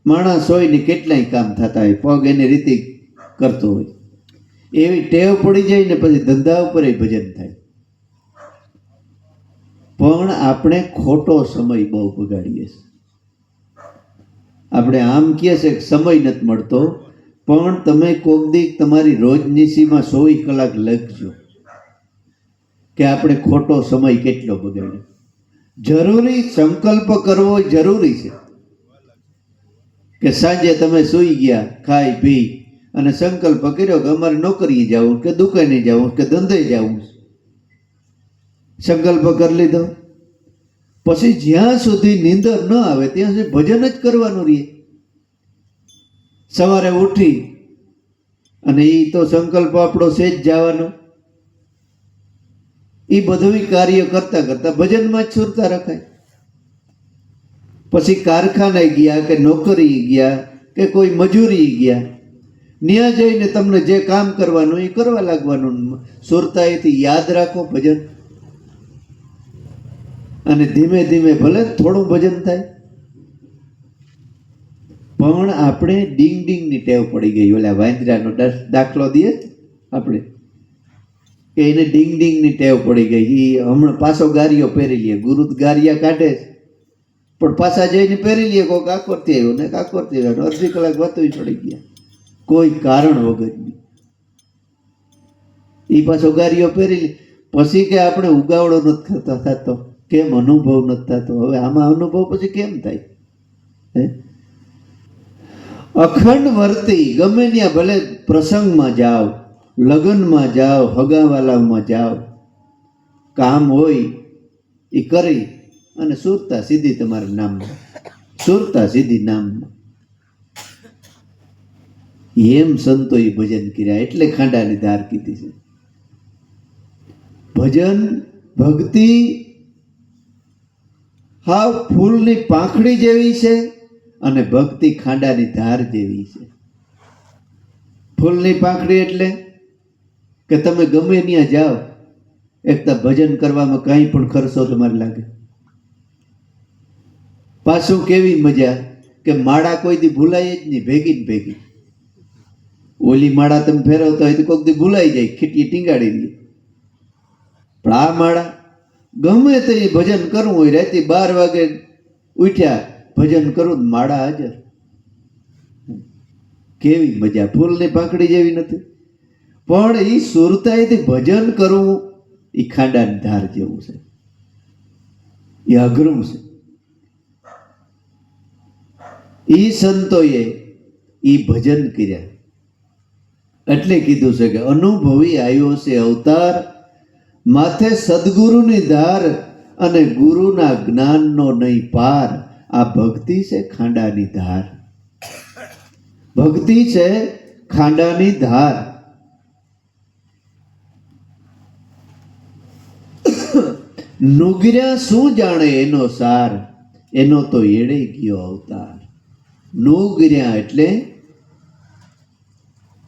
માણસ હોય ને કેટલાય કામ થતા હોય, પગ એની રીતે કરતો હોય. એવી ટેવ પડી જાય ને પછી ધંધા ઉપર ભજન થાય. પણ આપણે ખોટો સમય બહુ બગાડીએ છીએ. આપણે આમ કહે છે કે સમય નથી મળતો, પણ તમે કોક દી તમારી રોજની સીમા 24 કલાક લખજો કે આપણે ખોટો સમય કેટલો બગાડ્યો. જરૂરી સંકલ્પ કરવો જરૂરી છે કે સાંજે તમે સૂઈ ગયા ખાઈ પી અને સંકલ્પ કર્યો કે અમારે નોકરીએ જવું કે દુકાને જવું કે ધંધે જવું. સંકલ્પ કરી લીધો, પછી જ્યાં સુધી નીંદર ન આવે ત્યાં સુધી ભજન જ કરવાનું રહે. સવારે ઉઠી અને એ તો સંકલ્પ આપણો સેજ જવાનો, એ બધું કાર્ય કરતા કરતા ભજનમાં જ સુરતા રખાય. પછી કારખાને ગયા કે નોકરી ગયા કે કોઈ મજૂરી ગયા, ત્યાં જઈને તમને જે કામ કરવાનું એ કરવા લાગવાનું. સુરતાઈથી યાદ રાખો ભજન, અને ધીમે ધીમે ભલે થોડું ભજન થાય. પણ આપણે ડીંગ ડીંગની ટેવ પડી ગઈ. ઓલા વાંદરાનો દાખલો દઈએ આપણે કે એને ડીંગ ડીંગની ટેવ પડી ગઈ. એ હમણાં પાછો ગારિયો પહેરી લે, ગુરુ ગારિયા કાઢે પણ પાછા જઈને પહેરી લે. કોઈક કાકોરથી આવ્યો ને કાકોરથી આવ્યો, અડધી કલાક વાતું ચડી ગયા કોઈ કારણ વગરની. એ પાછો ગારિયો પહેરી લે. પછી કે આપણે ઉગાવડો નથી થતો, કેમ અનુભવ નથી થતો? હવે આમાં અનુભવ પછી કેમ થાય? અખંડ વર્તી ગમે ત્યાં, ભલે પ્રસંગમાં જાઓ, લગ્નમાં જાઓ, હગાવાલામાં જાઓ, કામ હોય એ કરી અને સુરતા સીધી તમારા નામમાં, સુરતા સીધી નામમાં. એમ સંતોએ ભજન કર્યા એટલે ખાંડાની ધાર કીધી છે. ભજન ભક્તિ હાવ ફૂલની પાંખડી જેવી છે અને ભક્તિ ખાંડાની ધાર જેવી છે. ફૂલની પાંખડી એટલે કે તમે ગમે ત્યાં જાઓ, એક તો ભજન કરવામાં કાંઈ પણ ખર્ચો તમારે લાગે. પાછું કેવી મજા કે માળા કોઈ દી ભૂલાય જ નહીં, ભેગી ને ભેગી. ઓલી માળા તમે ફેરવતા હોય તો કોઈક દી ભૂલાઈ જાય, ખીટી ટીંગાડી દે. પણ આ માળા ગમે તે ભજન કરવું હોય, રાતે 12 વાગે ઉઠ્યા ભજન કરવું, માળા હાજર. કેવી મજા! ફૂલની પાંખડી જેવી નથી, પણ એ સુરતાઈથી ભજન કરવું એ ખાંડાની ધાર જેવું છે, એ અઘરું છે. એ સંતોએ એ ભજન કર્યા એટલે કીધું છે કે અનુભવી આવ્યો છે અવતાર, માથે સદગુરુની ધાર અને ગુરુના જ્ઞાનનો નહીં પાર. આ ભક્તિ છે ખાંડાની ધાર, ભક્તિ છે ખાંડાની ધાર. નુગર્યા શું જાણે એનો સાર, એનો તો એડે ગયો અવતાર. નુગર્યા એટલે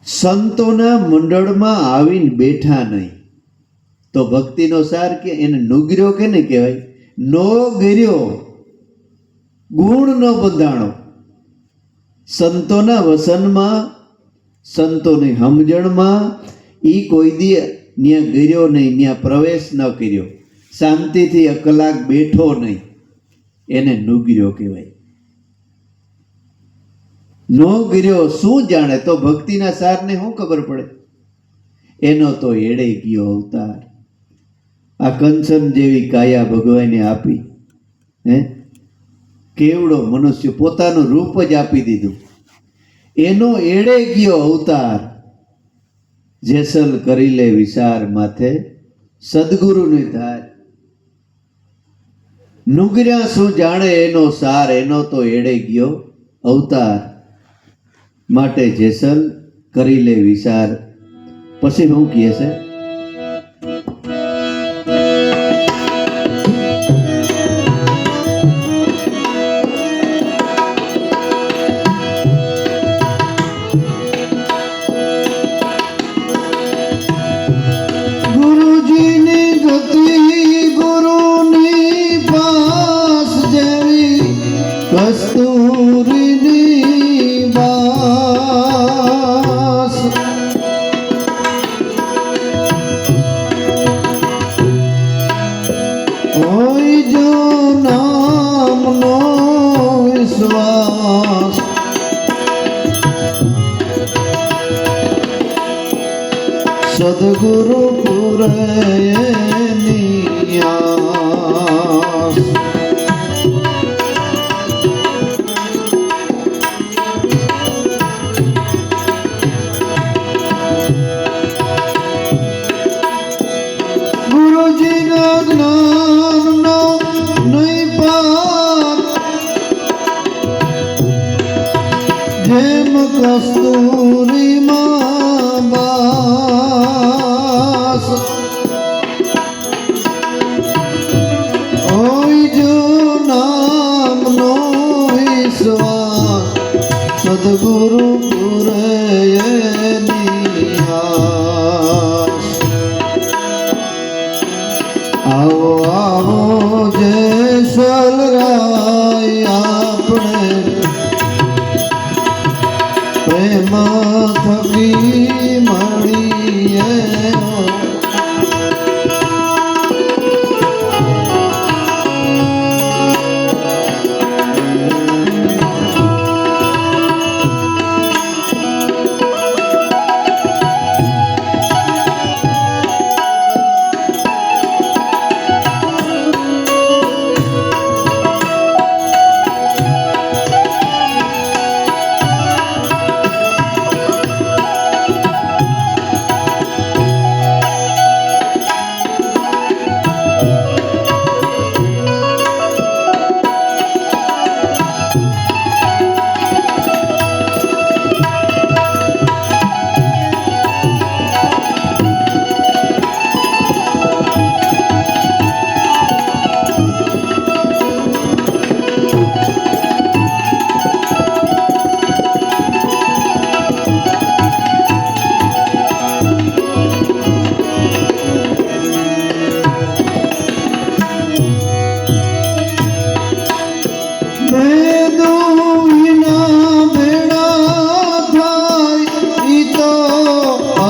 સંતોના મંડળમાં આવીને બેઠા નહીં, તો ભક્તિનો સાર કે એને નુગર્યો કે ને કહેવાય. નો ગર્યો, ગુણ નો બંધાણો, સંતોના વસનમાં, સંતોની સમજણમાં ઈ કોઈ દી ત્યાં ગર્યો નહીં, ત્યાં પ્રવેશ ન કર્યો, શાંતિથી 1 કલાક બેઠો નહીં, એને નુગર્યો કહેવાય. નો ગર્યો શું જાણે, તો ભક્તિના સારને શું ખબર પડે? એનો તો એડે ગયો અવતાર. આ કંચન જેવી કાયા ભગવાને આપી, કેવડો મનુષ્ય પોતાનું રૂપ જ આપી દીધું. એનો એડે ગયો અવતાર, જેસલ કરી લે વિચાર માથે સદગુરુની ધાર. નુગર્યા શું જાણે એનો સાર, એનો તો એડે ગયો અવતાર, માટે જેસલ કરી લે વિચાર. પછી શું કહે છે? કસ્તુરીની બાસ હોય જો નામનો વિશ્વાસ, સદગુરુ પૂરે એની આસ. ગુરુજીના જ્ઞાનનો નહીં પાર, જેમ કસ્તુરીમાં બાસ હોય જો નામનો વિશ્વાસ, સદગુરુ પૂરે એની આસ. આવો આવો જેસલરાય આપણે પ્રેમ થકી મળીએ.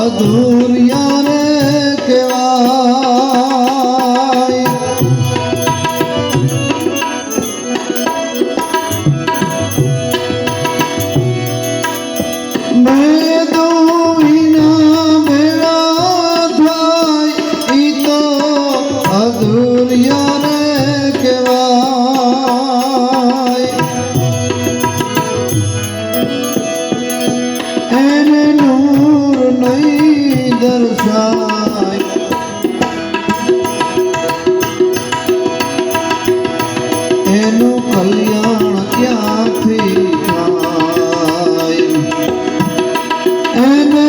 અધૂરિયા રે કહેવાય, વેદો વિના ભેળા થાય ઈ તો અધૂરિયા રે કહેવાય. એને નૂર નહીં દર્શાય, એનું કલ્યાણ ક્યાંથી થાય. એને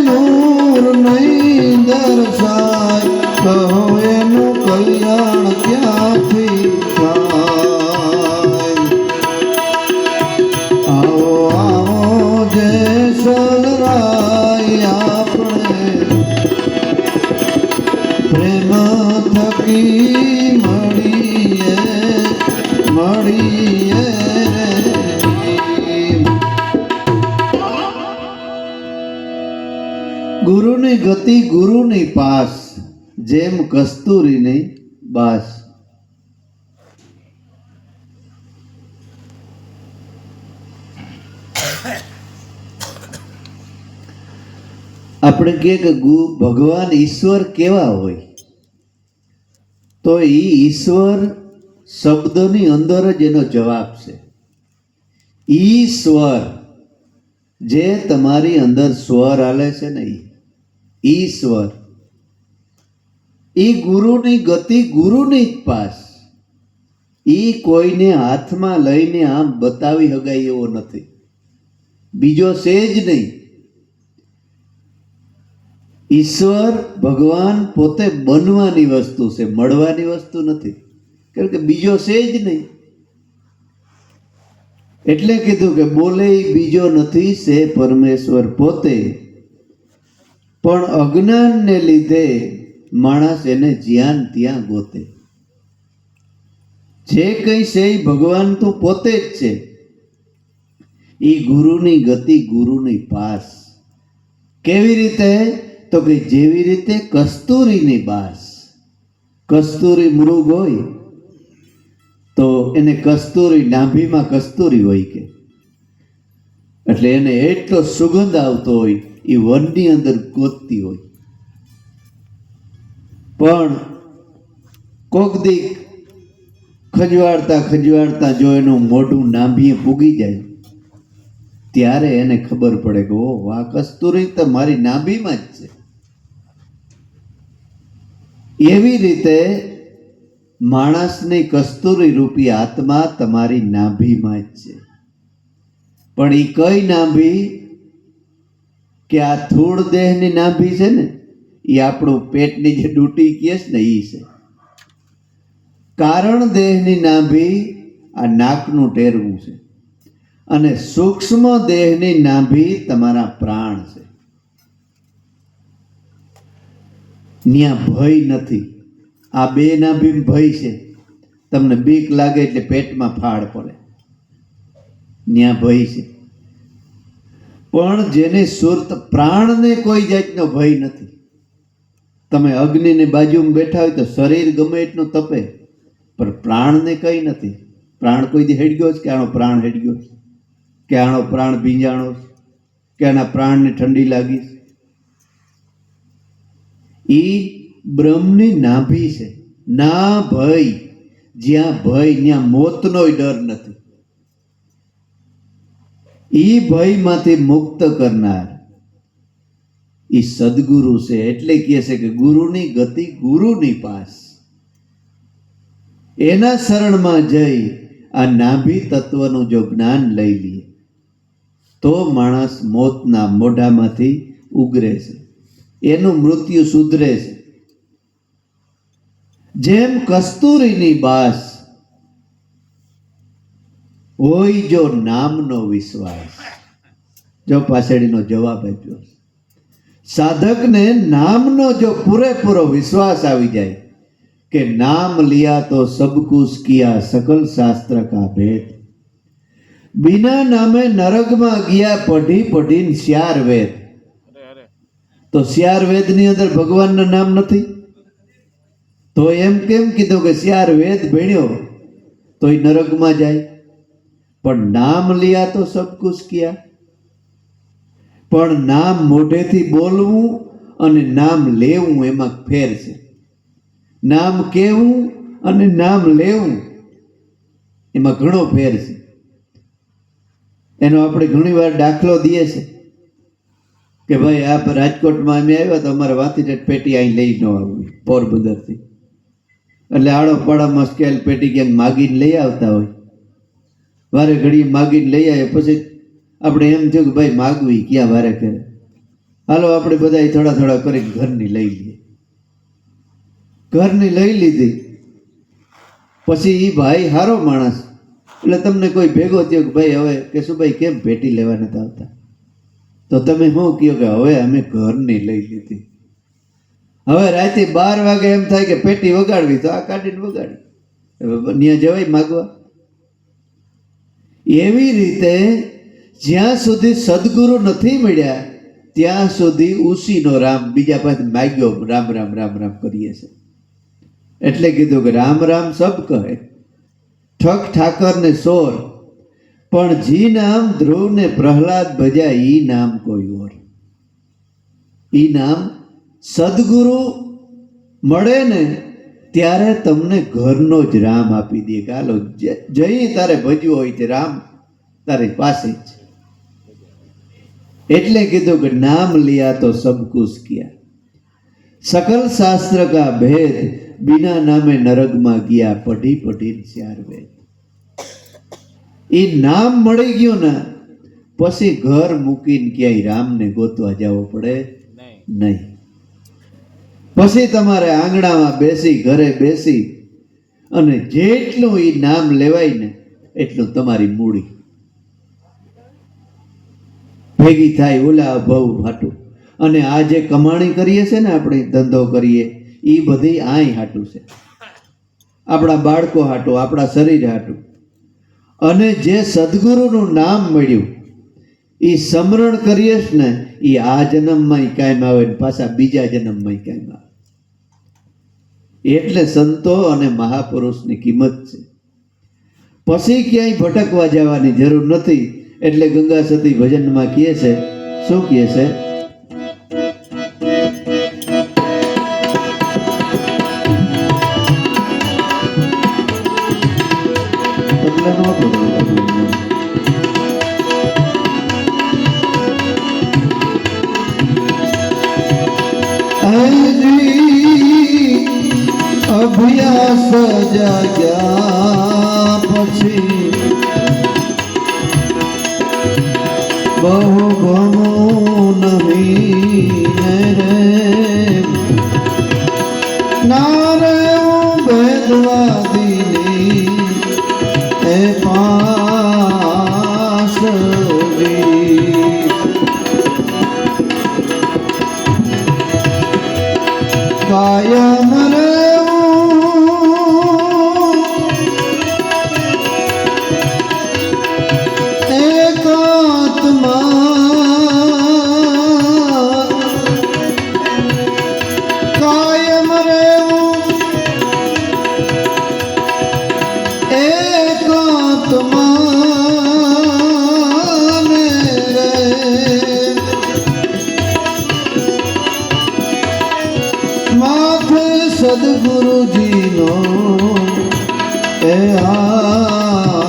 નૂર નહીં દર્શાય, કહો એનું કલ્યાણ ક્યાંથી થાય. આવો આવો જેસલરાય આપણે પ્રેમ થકી મળીએ મળીએ. ગુરુની ગતિ ગુરુની પાસ, જેમ કસ્તુરીની બાસ. આપણે કહીએ કે ભગવાન ઈશ્વર કેવા હોય, તો એ ઈશ્વર શબ્દની અંદર જ એનો જવાબ છે. ઈશ્વર જે તમારી અંદર સ્વર હાલે છે ને ઈ સ્વર, ઈ ગુરુની ગતિ, ગુરુની જ પાસ. ઈ કોઈને હાથમાં લઈને આમ બતાવી હગાય એવો નથી, બીજો સેજ નહીં. ઈશ્વર ભગવાન પોતે બનવાની વસ્તુ છે, મળવાની વસ્તુ નથી, કારણ કે બીજો સેજ નહીં. એટલે કીધું કે બોલે ઈ બીજો નથી, સે પરમેશ્વર પોતે. પણ અજ્ઞાનને લીધે માણસ એને જ્યાં ત્યાં ગોતે. જે કઈ છે એ ભગવાન તો પોતે જ છે. ઈ ગુરુની ગતિ, ગુરુની પાસ. કેવી રીતે? તો કે જેવી રીતે કસ્તુરીની બાસ. કસ્તુરી મૃગ હોય તો એને કસ્તુરી, નાભીમાં કસ્તુરી હોય કે, એટલે એને એટલો સુગંધ આવતો હોય, એ વનની અંદર ગોતતી હોય. પણ કોક દી ખંજવાળતા ખંજવાળતા જો એનું મોઢું નાભીએ પૂગી જાય, ત્યારે એને ખબર પડે કે ઓ આ કસ્તુરી તો મારી નાભીમાં જ છે. એવી રીતે માણસની કસ્તુરી રૂપી આત્મા તમારી નાભીમાં જ છે. પણ એ કઈ નાભી? કે આ થૂળ દેહની નાભી છે ને, એ આપણું પેટની જે ડૂટી કહે છે ને એ છે. કારણ દેહની નાભી આ નાકનું ટેરવું છે, અને સૂક્ષ્મ દેહની નાભી તમારા પ્રાણ છે. ન્યા ભય નથી. આ બે નાભી ભય છે. તમને બીક લાગે એટલે પેટમાં ફાડ પડે, ન્યા ભય છે. પણ જેને સુરત પ્રાણને કોઈ જાતનો ભય નથી. તમે અગ્નિની બાજુમાં બેઠા હોય તો શરીર ગમે એટલું તપે, પણ પ્રાણને કંઈ નથી. પ્રાણ કોઈ દી હેડ્યો છે કે આનો પ્રાણ હેડ્યો છે, કે આનો પ્રાણ ભીંજાણો છે, કે આના પ્રાણને ઠંડી લાગી છે. ઈ બ્રહ્મની નાભી છે. ના ભય. જ્યાં ભય ત્યાં મોતનોય ડર નથી. ઈ ભયમાંથી મુક્ત કરનાર ઈ સદગુરુ છે. એટલે કહે છે કે ગુરુની ગતિ, ગુરુની પાસ. એના શરણમાં જઈ આ નાભી તત્વનું જો જ્ઞાન લઈ લઈએ તો માણસ મોતના મોઢામાંથી ઉગરે છે, એનું મૃત્યુ સુધરે છે. જેમ કસ્તુરીની બાસ હોય જો નામનો વિશ્વાસ. જો પાછળનો જવાબ આપ્યો. સાધકને નામનો જો પૂરેપૂરો વિશ્વાસ આવી જાય કે નામ લિયા તો સબ કુછ કિયા, સકલ શાસ્ત્ર કા ભેદ. बिना नामे नरक में गया पढ़ी पढ़ी श्यार वेद, तो श्यार वेद ની અંદર ભગવાનનું નામ નથી, તો એમ કેમ કીધું કે શ્યાર વેદ ભણ્યો તો એ નરકમાં જાય? પણ નામ લિયા તો સબ કુછ કિયા. પણ નામ મોઢેથી બોલવું અને નામ લેવું એમાં ફેર છે. નામ કહેવું અને નામ લેવું એમાં ઘણો ફેર છે. એનો આપણે ઘણી વાર દાખલો દઈએ છે કે ભાઈ આપ રાજકોટમાં અમે આવ્યા તો અમારે વાંથી પેટી અહીં લઈ ન આવવી પોરબંદરથી, એટલે આડો પાડામાં સ્કેલ પેટી ક્યાંક માગીને લઈ આવતા હોય, વારે ઘડી માગીને લઈ આવે. પછી આપણે એમ થયું કે ભાઈ માગવી ક્યાં વારે કરે, હાલો આપણે બધા થોડા થોડા કરીને ઘરની લઈ લઈએ. ઘરની લઈ લીધી પછી એ ભાઈ સારો માણસ, એટલે તમને કોઈ ભેગો થયો કે ભાઈ હવે કે શું ભાઈ કેમ પેટી લેવા નથી આવતા, તો તમે શું કહો કે હવે અમે ઘરની લઈ લીધી. હવે રાતે 12 વાગે એમ થાય કે પેટી વગાડવી, તો આ કાઢીને વગાડી, ત્યાં જવાય માગવા. એવી રીતે જ્યાં સુધી સદગુરુ નથી મળ્યા ત્યાં સુધી ઉસીનો રામ બીજા પાસે માગ્યો રામ રામ રામ રામ કરીએ છે. એટલે કીધું કે રામ રામ સબ કહે, ઠક ઠાકર ને સોર, પણ જી નામ ધ્રુવ ને પ્રહલાદ ભજા ઈ નામ કોઈ ઓર. ઈ નામ સદગુરુ મળે ને ત્યારે તમને ઘરનો જ રામ આપી દે કે હાલો જઈ તારે ભજવો હોય તે રામ તારી પાસે જ. એટલે કીધું કે નામ લિયા તો સબ કુછ કિયા, सकल शास्त्र का भेद बिना नामे नरक में गया, पढ़ी पढ़ी चार वेद। એ નામ મળી ગયું ને પછી ઘર મૂકીને ક્યાંય રામને ગોતવા જવો પડે નહીં. પછી તમારે આંગણામાં બેસી ઘરે બેસી અને જેટલું એ નામ લેવાય ને એટલું તમારી મૂડી ભેગી થાય ઓલા ભવ હાટું. અને આ જે કમાણી કરીએ છે ને આપણે ધંધો કરીએ એ બધી આય હાટું છે, આપણા બાળકો હાટું, આપણા શરીર હાટું. અને જે સદગુરુનું નામ મળ્યું એ સ્મરણ કરીએ જ ને એ આ જન્મમાં કાયમ આવે ને પાછા બીજા જન્મમાં કાયમ આવે. એટલે સંતો અને મહાપુરુષની કિંમત છે. પછી ક્યાંય ભટકવા જવાની જરૂર નથી. એટલે ગંગા સતી ભજનમાં કહે છે, શું કહે છે? અભ્યાસ જાગ્યા પછી બહુ ગમું નહીં રે, ના રે ભેદવાદીની એ પાસવી કાયમ રે સદગુરુજીનો એ હાથ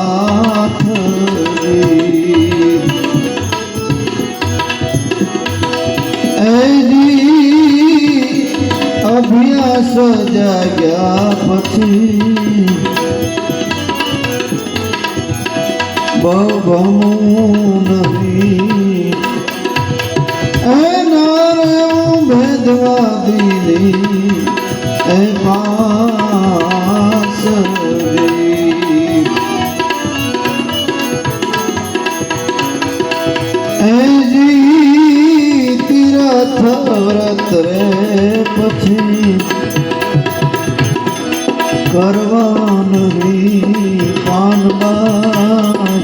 અભ્યાસ જાગ્યા પછી બહુ ગમું નહીં એ નારે ભેદવાદીની એ પાસવી તીરથ વ્રત રે પછી કરવા નહીં પાનબાન,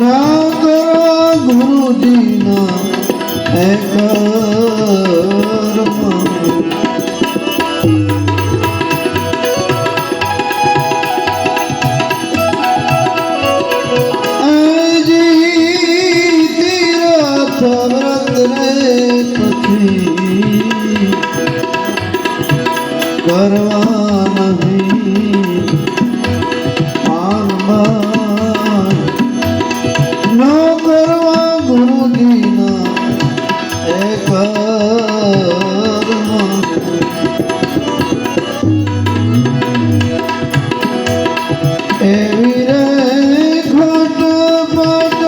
ના કરવા ગુરુજીના એ કર્મ કરવા નહીં પાનબાન, ન કરવા ગુરુજીના એ કર્મ. એવી રે ખોટ પટ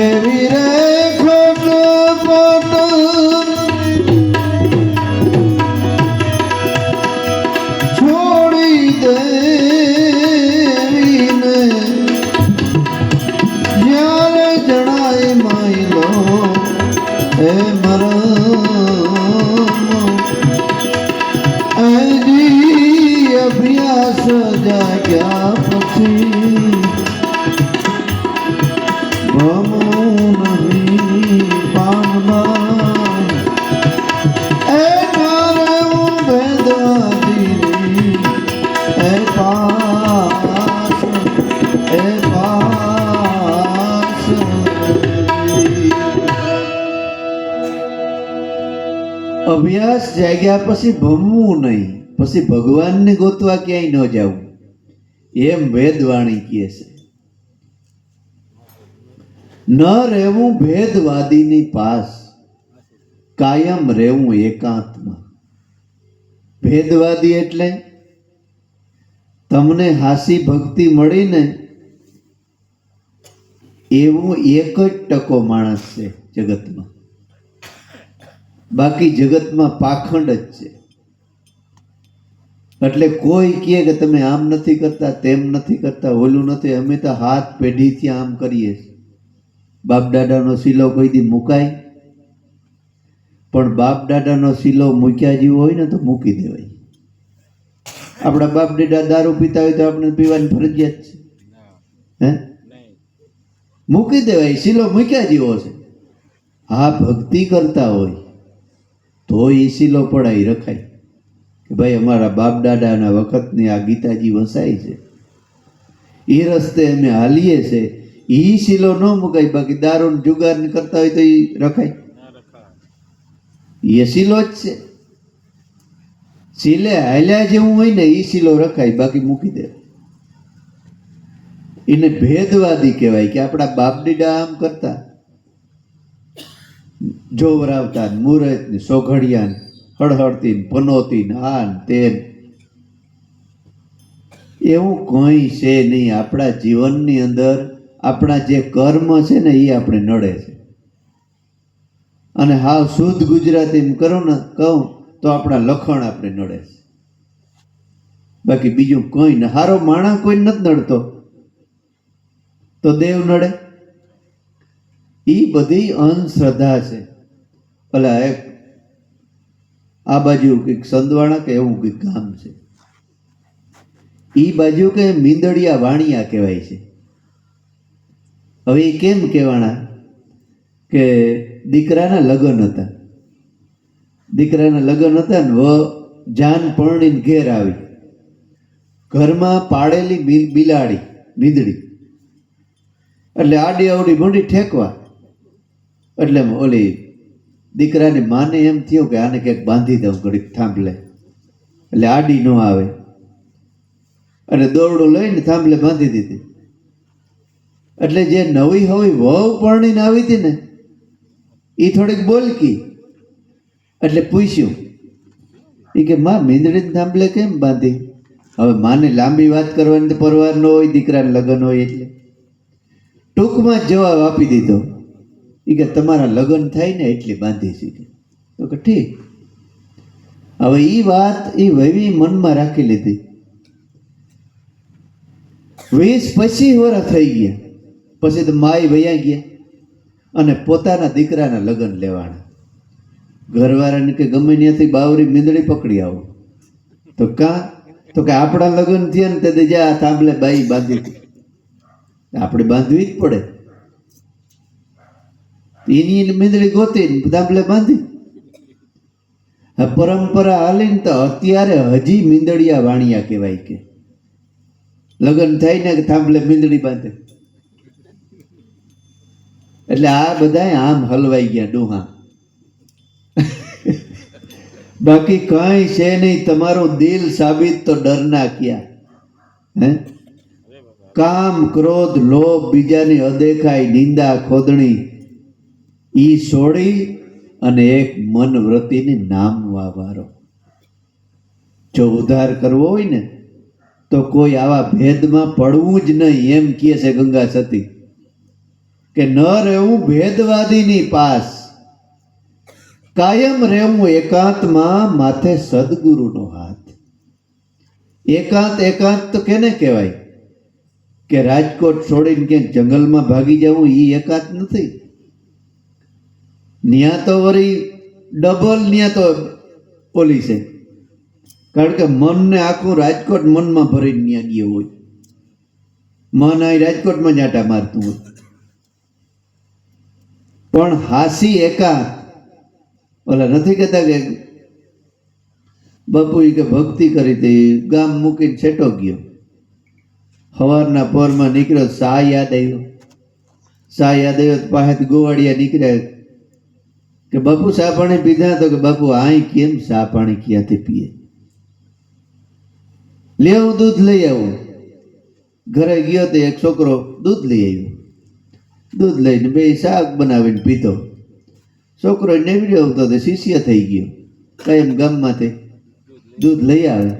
એવી રે ખોટ પટ છોડી દેવીને જ્યારે જણાય માયલો એ મરમ. એજી અભ્યાસ જાગ્યા પછી ગમું નહીં પાનબાન, એ નારે ભેદવાદીની એ પાસ એ પાસ. અભ્યાસ જાગ્યા પછી ભમવું નહીં, પછી ભગવાનને ગોતવા ક્યાંય ન જવું, એમ વેદવાણી કહે છે. ન રહેવું ભેદવાદીની પાસ, કાયમ રહેવું એકાંતમાં. ભેદવાદી એટલે તમને હાસી ભક્તિ મળીને એવું એક જ ટકો માણસ છે જગતમાં. બાકી જગતમાં પાખંડ જ છે. એટલે કોઈ કહે કે તમે આમ નથી કરતા, તેમ નથી કરતા, ઓલું નથી, અમે તો હાથ પેઢીથી આમ કરીએ છીએ. બાપ દાદાનો શીલો કોઈ દી મુકાય? પણ બાપ દાદાનો શીલો મૂક્યા જેવો હોય ને તો મૂકી દેવાય. આપણા બાપ દાદા દારૂ પીતા હોય તો આપણે પીવાની ફરજિયાત છે? હે? મૂકી દેવાય, શીલો મૂક્યા જેવો છે. હા, ભક્તિ કરતા હોય તો એ શીલો પડાઈ રખાય કે ભાઈ અમારા બાપ દાદાના વખતની આ ગીતાજી વસાય છે, એ રસ્તે અમે હાલીએ છે, એ શીલો ન મુકાય. બાકી દારૂ જુગાર કરતા હોય તો એ રખાય? એ શીલો જ છે. શીલે હાલ્યા જેવું હોય ને એ શીલો રખાય, બાકી મૂકી દે. એને ભેદવાદી કહેવાય કે આપણા બાપ દાદા આમ કરતા, જોવરાવતા, મુરત ને સોઘડિયા ને હળહળતી ને પનોતી ને આ ને તે. એવું કોઈ છે નહીં. આપણા જીવનની અંદર આપણા જે કર્મ છે ને એ આપણે નડે છે. અને હાવ શુદ્ધ ગુજરાતી કરો ને કહું તો આપણા લખણ આપણે નડે છે. બાકી બીજું કોઈ ને. હારો માણસ કોઈ નથી નડતો તો દેવ નડે? એ બધી અંધશ્રદ્ધા છે. ભલા એક આ બાજુ કંઈક સંદવાણા કે એવું કંઈક ગામ છે, એ બાજુ કે મીંદડિયા વાણિયા કહેવાય છે. હવે એ કેમ કહેવાના? કે દીકરાના લગ્ન હતા, દીકરાના લગ્ન હતા ને જાન પરણીને ઘેર આવી, ઘરમાં પાડેલી બિલાડી મીંદડી, એટલે આડી આવડી મોટી ઠેકવા. એટલે ઓલી દીકરાની માને એમ થયું કે આને ક્યાંક બાંધી દઉં ઘડીક થાંભલે, એટલે આડી ન આવે. અને દોરડું લઈને થાંભલે બાંધી દીધી. એટલે જે નવી હવી વહુ પરણીને આવી હતી ને એ થોડીક બોલકી. એટલે પૂછ્યું એ કે માં મીંદડીને થાંભલે કેમ બાંધી? હવે માને લાંબી વાત કરવાની તો પરવાર ન હોય, દીકરાને લગ્ન હોય એટલે ટૂંકમાં જ જવાબ આપી દીધો. એ કે તમારા લગ્ન થાય ને એટલે બાંધી છે. તો કે ઠીક. હવે એ વાત એ વહી મનમાં રાખી લીધી. 20-25 વર્ષ થઈ ગયા પછી તો માય વયા ગયા અને પોતાના દીકરાના લગ્ન લેવાના. ઘરવાળાને કે ગમે ત્યાંથી બાવરી મીંદડી પકડી આવો. તો તો કે આપણા લગ્ન થયા ને તે જ્યાં થાંભલે બાઈ બાંધી હતી, આપણે બાંધવી જ પડે. એની મીંદડી ગોતી થાંભલે બાંધી. પરંપરા હાલીને તો અત્યારે હજી મીંદડિયા વાણિયા કહેવાય કે લગ્ન થાય ને થાંભલે મીંદડી બાંધે. એટલે આ બધા આમ હલવાઈ ગયા ડોહા. બાકી કઈ છે નહીં. તમારું દિલ સાબિત તો ડરના ક્યાં. હે? કામ, ક્રોધ, લોભ, બીજાની અદેખાઈ, નિંદા, ખોદણી ઈ છોડી અને એક મન વૃત્તિની નામ વાવારો. જો ઉદ્ધાર કરવો હોય ને તો કોઈ આવા ભેદમાં પડવું જ નહીં. એમ કહે છે ગંગા સતી કે ન રહેવું ભેદવાદીની પાસ, કાયમ રહેવું એકાંતમાં, માથે સદગુરુનો હાથ. એકાંત એકાંત તો કેને કહેવાય? કે રાજકોટ છોડીને ક્યાંક જંગલમાં ભાગી જવું એ એકાંત નથી. ન્યા તો વળી ડબલ ન્યા તો ઓલી છે. કારણ કે મનને આખું રાજકોટ મનમાં ભરીને ન્યા ગયો હોય. મન આ રાજકોટમાં જાટા મારતું હોય. પણ હાસી એકાંત ઓલા નથી કહેતા કે બાપુ કે ભક્તિ કરી હતી, ગામ મૂકીને છેટો ગયો, સવારના પોરમાં નીકળ્યો, સા યાદ આવ્યો, સા યાદ આવ્યો પાસેથી ગોવાડિયા નીકળ્યા કે બાપુ ચા પાણી પીધા? તો કે બાપુ અહીં કેમ ચા પાણી ક્યાંથી પીએ? લે હું દૂધ લઈ આવું. ઘરે ગયો તો એક છોકરો દૂધ લઈ આવ્યો. દૂધ લઈને બે શાક બનાવીને પીધો. છોકરો નેવડ્યો આવતો તો શિષ્ય થઈ ગયો. કાયમ ગામમાંથી દૂધ લઈ આવે,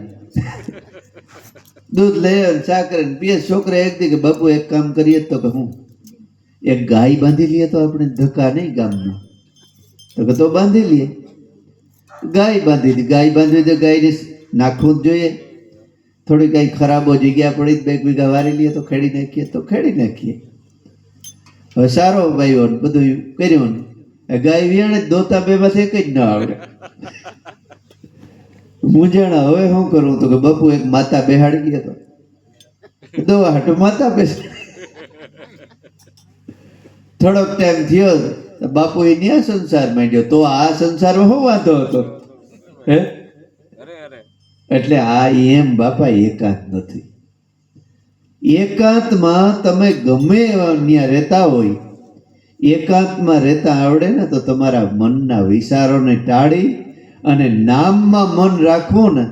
દૂધ લઈ આવે ચા કરીને પીએ. છોકરા એક દી કે બાપુ એક કામ કરીએ. તો કે હું એક ગાય બાંધી લઈએ તો આપણે ધક્કા નહીં ગામનો. તો કે તો બાંધી લઈએ. ગાય બાંધી હતી. ગાય બાંધવી તો ગાયને નાખવું જ જોઈએ. થોડી કઈ ખરાબો જગ્યા પડી બે વીઘા વારી લઈએ તો ખેડી નાખીએ તો ખેડી નાખીએ. હવે સારો ભાઈઓ બધું કર્યું ને ગાય વિયાણે દોતા બે માંથી એક જ ના આવડે. મૂંઝાણા હવે શું કરું? તો કે બાપુ એક માતા બેહાડી ગયા તો દવા હાટું માતા બેસી. થોડોક ટાઈમ થયો બાપુ એ ન્યા સંસાર માંડ્યો. તો આ સંસારમાં શું વાંધો હતો? હે એટલે આ એમ બાપા એકાંત નથી. એકાંતમાં તમે ગમે એવા ત્યાં રહેતા હોય, એકાંતમાં રહેતા આવડે ને તો તમારા મનના વિચારોને ટાળી અને નામમાં મન રાખવું ને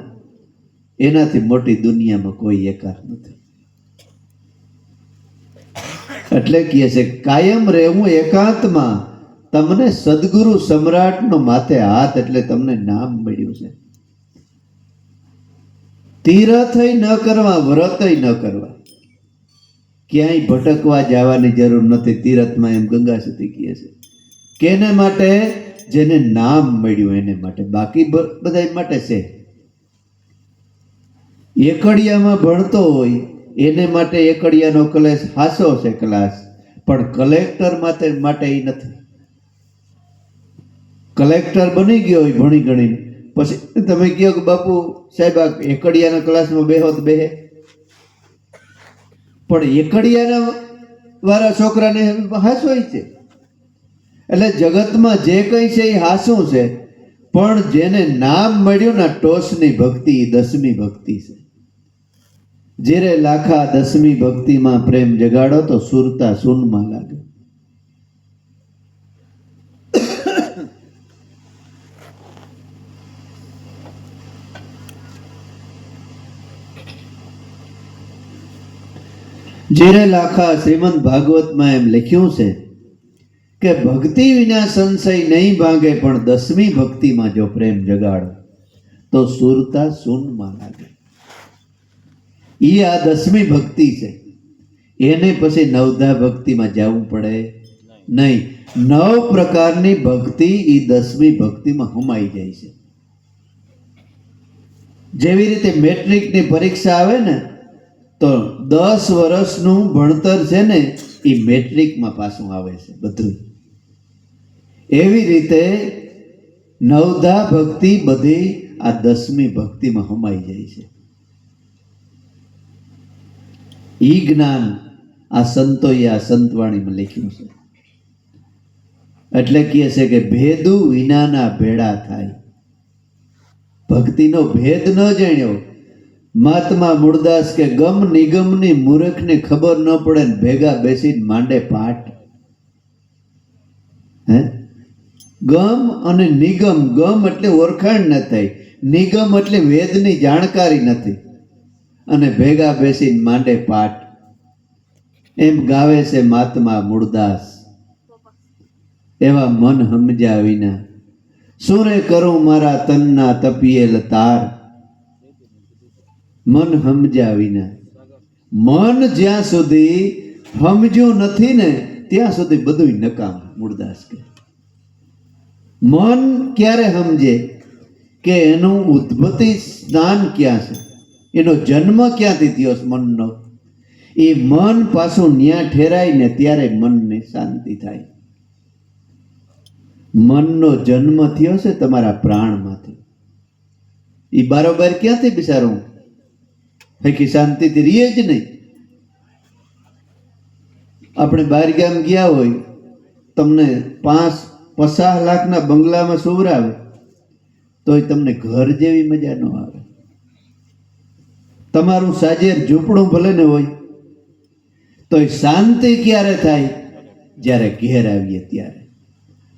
એનાથી મોટી દુનિયામાં કોઈ એકાંત નથી. એટલે કહે છે કાયમ રહેવું એકાંતમાં. તમને સદગુરુ સમ્રાટનો માથે હાથ એટલે તમને નામ મળ્યું છે. તીરથય ન કરવા, વ્રતય ન કરવા. ક્યાંય ભટકવા જવાની જરૂર નથી તીરથમાં, એમ ગંગા સતી કહે છે. કેને માટે? જેને નામ મળ્યું એને માટે. બાકી બધા માટે છે. એકડિયામાં ભણતો હોય એને માટે એકડિયાનો ક્લાસ હાસો છે ક્લાસ, પણ કલેક્ટર માટે એ નથી. કલેક્ટર બની ગયો હોય ભણી ગણીને, પછી તમે કહો કે બાપુ સાહેબ આ એકડિયાના ક્લાસમાં બેહો તો બેહે, પણ એકડિયાના વાળા છોકરાને હાસોય છે. એટલે જગતમાં જે કંઈ છે એ હાસું છે, પણ જેને નામ મળ્યું ને ટોચની ભક્તિ, 10મી ભક્તિ છે. જેરે લાખા 10મી ભક્તિમાં પ્રેમ જગાડો તો સુરતા સૂનમાં લાગે. જેરે લાખા શ્રીમદ ભાગવતમાં એમ લખ્યું છે કે ભક્તિ વિના સંશય નહીં ભાંગે, પણ 10મી ભક્તિમાં જો પ્રેમ જગાડો તો સુરતા સૂનમાં લાગે. એ આ 10મી ભક્તિ છે. એને પછી નવધા ભક્તિમાં જવું પડે નહીં. 9 પ્રકારની ભક્તિ એ 10મી ભક્તિમાં હમાઈ જાય છે. જેવી રીતે મેટ્રિકની પરીક્ષા આવે ને તો 10 વર્ષનું ભણતર છે ને એ મેટ્રિકમાં પાછું આવે છે બધું. એવી રીતે નવધા ભક્તિ બધી આ 10મી ભક્તિમાં હમાઈ જાય છે. ઈ જ્ઞાન આ સંતોએ આ સંતવાણીમાં લખ્યું છે. એટલે કહે છે કે ભેદુ વિનાના ભેડા થાય. ભક્તિનો ભેદ ન જાણ્યો. મહાત્મા મૂળદાસ કે ગમ નિગમની મૂર્ખને ખબર ન પડે ને ભેગા બેસીને માંડે પાઠ. હે ગમ અને નિગમ, ગમ એટલે ઓળખાણ ન થાય, નિગમ એટલે વેદની જાણકારી નથી, અને ભેગા બેસીને માંડે પાઠ. એમ ગાવે છે મહાત્મા મૂળદાસ. એવા મન સમજ્યા વિના શું રે કરું મારા તનના તપિયેલ તાર. મન સમજ્યા વિના, મન જ્યાં સુધી સમજ્યું નથી ને ત્યાં સુધી બધું નકામ. મૂળદાસ કે મન ક્યારે સમજે કે એનું ઉદ્ભતિ સ્થાન ક્યાં છે, એનો જન્મ ક્યાંથી થયો છે મનનો, એ મન પાછું ન્યા ઠેરાય ને ત્યારે મનને શાંતિ થાય. મનનો જન્મ થયો છે તમારા પ્રાણમાંથી. એ બારોબાર ક્યાંથી બિચારું કે શાંતિથી રહીએ જ નહીં. આપણે બહાર ગામ ગયા હોય, તમને 50 લાખના બંગલામાં સુવરાવે તોય તમને ઘર જેવી મજા ન આવે. તમારું સાજેર ઝૂંપડું ભલે ને હોય તોય શાંતિ ક્યારે થાય? જ્યારે ઘેર આવીએ ત્યારે.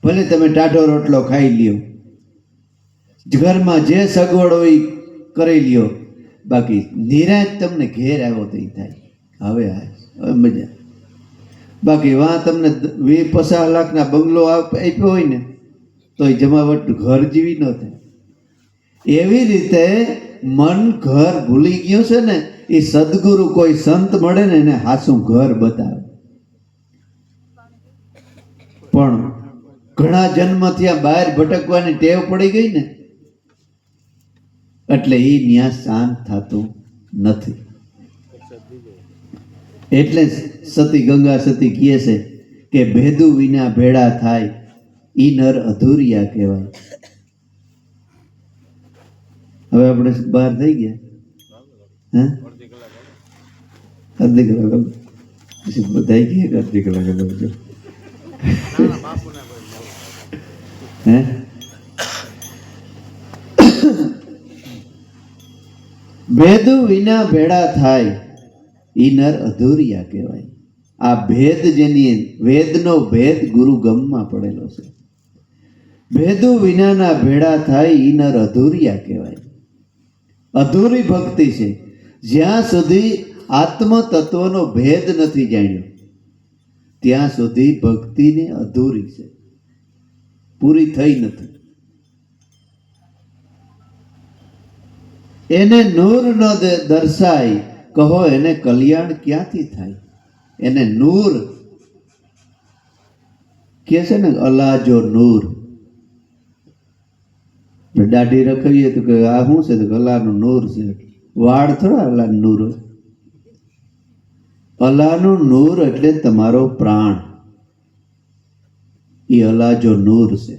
ભલે તમે ટાઢો રોટલો ખાઈ લ્યો, ઘરમાં જે સગવડ હોય કરી લ્યો, બાકી નિરાશ તમને ઘેર આવ્યો તો થાય હવે મજા. બાકી વાં તમને 20-50 લાખના બંગલો આપ્યો હોય ને તો એ જમાવટ ઘર જેવી ન થાય. એવી રીતે મન ઘર ભૂલી ગયું છે ને, એ સદગુરુ કોઈ સંત મળે ને એને હાસું ઘર બતાવે. પણ ઘણા જન્મથી આ બહાર ભટકવાની ટેવ પડી ગઈ ને એટલે એ ન્યા શાંત થતું નથી. એટલે સતી ગંગા સતી કહે છે કે ભેદુ વિના ભેળા થાય ઈ નર અધૂરિયા કહેવાય. હવે આપણે બહાર થઈ ગયા, હા અડધી કલાક થઈ ગયા, અડધી કલાક હે ભેદુ વિના ભેળા થાય ઈ નર અધૂરિયા કહેવાય. આ ભેદ જેની વેદનો ભેદ ગુરુ ગમમાં પડેલો છે. ભેદુ વિનાના ભેળા થાય ઈ નર અધૂરિયા કહેવાય. અધૂરી ભક્તિ છે. જ્યાં સુધી આત્મ તત્વનો ભેદ નથી જાણ્યો ત્યાં સુધી ભક્તિને અધૂરી છે, પૂરી થઈ નથી. એને નૂર ન દર્શાય કહો એને કલ્યાણ ક્યાંથી થાય. એને નૂર કે છે ને, અલાજો નૂર. દાઢી રખાવીએ તો કે આ શું છે, તો અલ્લાહનું નૂર છે. વાળ થોડા અલ્લાહનું નૂર હોય. અલ્લાહનું નૂર એટલે તમારો પ્રાણ, એ અલાજો નૂર છે.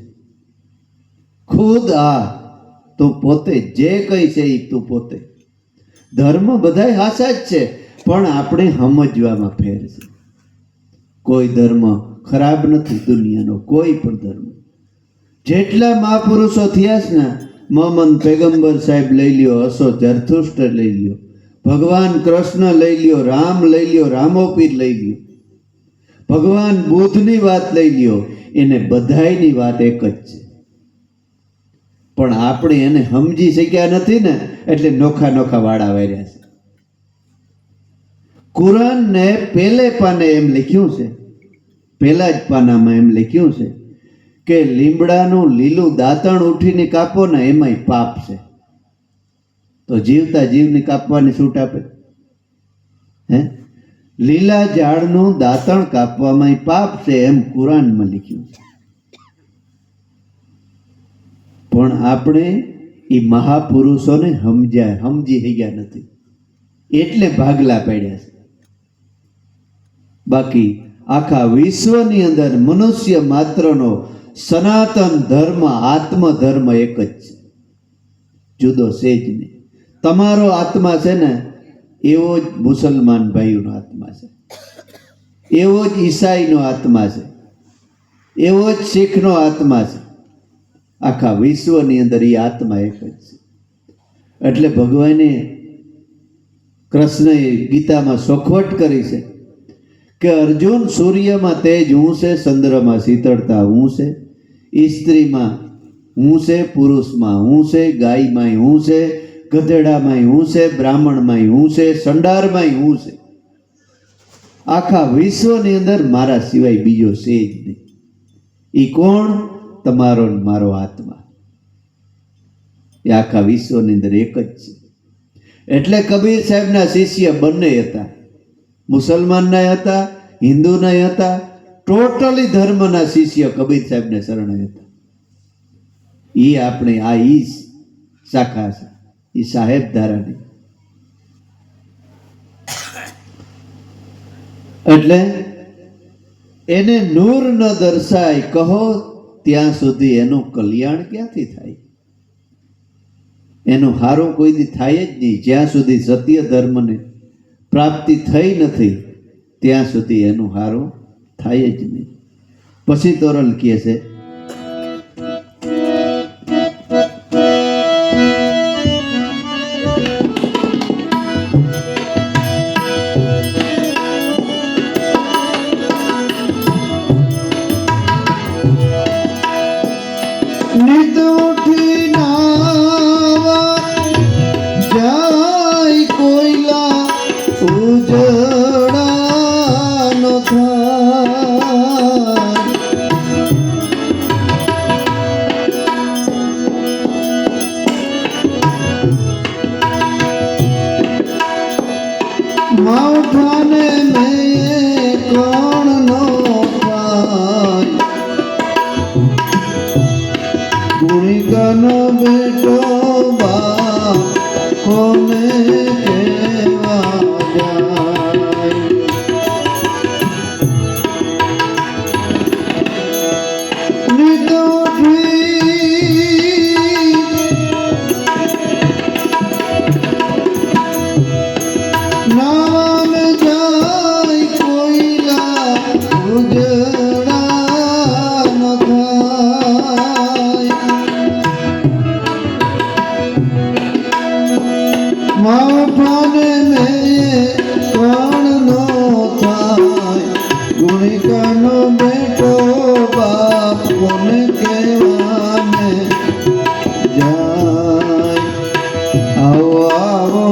ખુદ આ તું પોતે જે કઈ છે એ તું પોતે. ધર્મ બધાય હાસા જ છે પણ આપણે સમજવામાં ફેર છે. કોઈ ધર્મ ખરાબ નથી દુનિયાનો, કોઈ પણ ધર્મ. જેટલા મહાપુરુષો થયા છે ને, મોહમ્મદ પેગમ્બર સાહેબ લઈ લ્યો, અશો જરથુષ્ટ લઈ લ્યો, ભગવાન કૃષ્ણ લઈ લ્યો, રામ લઈ લ્યો, રામોપીર લઈ લ્યો, ભગવાન બુદ્ધની વાત લઈ લ્યો, એને બધાયની વાત એક જ છે. પણ આપણે એને સમજી શક્યા નથી ને એટલે નોખા નોખા વાળા વાર્યા છે. કુરાનને પહેલે પાને એમ લખ્યું છે, પહેલા જ પાનામાં એમ લખ્યું છે કે લીમડાનું લીલું દાંતણ ઉઠીને કાપો ને એમાંય પાપ છે, તો જીવતા જીવને કાપવાની છૂટ આપે? હે, લીલા ઝાડનું દાંતણ કાપવામાં પાપ છે એમ કુરાનમાં લખ્યું છે. પણ આપણે એ મહાપુરુષોને સમજી ગયા નથી એટલે ભાગલા પડ્યા છે. બાકી આખા વિશ્વની અંદર મનુષ્ય માત્રનો સનાતન ધર્મ આત્મધર્મ એક જ છે, જુદો છે જ નહીં. તમારો આત્મા છે ને એવો જ મુસલમાન ભાઈઓનો આત્મા છે, એવો જ ઈસાઈનો આત્મા છે, એવો જ શીખનો આત્મા છે. આખા વિશ્વની અંદર એ આત્મા એક જ છે. એટલે ભગવાને કૃષ્ણએ ગીતામાં સોખવટ કરી છે કે અર્જુન, સૂર્યમાં તેજ હું છે, ચંદ્રમાં શીતળતા હું છે, સ્ત્રીમાં હું છે, પુરુષમાં હું છે, ગાયમાંય હું છે, ગધેડામાંય હું છે, બ્રાહ્મણમાંય હું છે, સંડારમાંય હું છે. આખા વિશ્વની અંદર મારા સિવાય બીજો છે જ નહીં. એ કોણ? તમારો મારો આત્મા. એ આખા વિશ્વની અંદર એક જ છે. એટલે કબીર સાહેબના શિષ્ય બંને હતા, મુસલમાનના હતા, હિન્દુના હતા, ટોટલી ધર્મના શિષ્ય કબીર સાહેબને શરણે હતા. એ આપણે આ ઈ શાખા છે, એ સાહેબ ધારાની. એટલે એને નૂર ન દર્શાય કહો ત્યાં સુધી એનું કલ્યાણ ક્યાંથી થાય? એનું હારું કોઈ દી થાય જ નહીં. જ્યાં સુધી સત્ય ધર્મને પ્રાપ્તિ થઈ નથી ત્યાં સુધી એનું હારું થાય જ નહીં. પછી તોરલ કહે છે, નિત ઉઠી નાવા જાય કોયલા ઉજળાનો થાય માવઠાને મેં કોણ નો થાય ગુણિકાનો બેટો બા કોને કહેવા જાય નિત ઉઠી નાવાન જાય કોયલા ઉજળાનો થાય માવઠાને મેં કોણ નો થાય ગુણિકાનો બેટો બાપ કોને કહેવાને જાય આવો આવો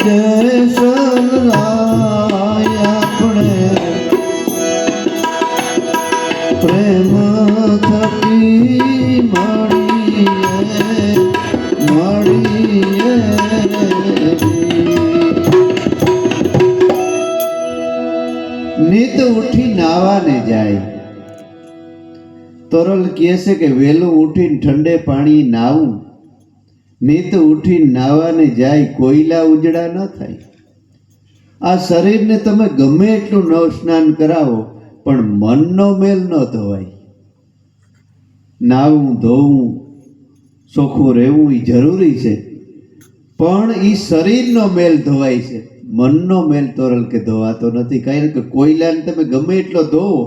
જય સલરાય આપણે પ્રેમ થકી મળીએ નિત ઉઠી નાવાને જાય તોરલ કહે છે કે વહેલું ઉઠીને ઠંડે પાણી નાવું નિત ઉઠીને નાવાને જાય કોયલા ઉજળા ન થાય આ શરીરને તમે ગમે એટલું નવ સ્નાન કરાવો પણ મનનો મેલ ન ધોવાય નાવું ધોવું ચોખ્ખું રહેવું એ જરૂરી છે પણ એ શરીરનો મેલ ધોવાય છે મનનો મેલ તોરલ કે ધોવાતો નથી કારણ કે કોયલાને તમે ગમે એટલો ધોવો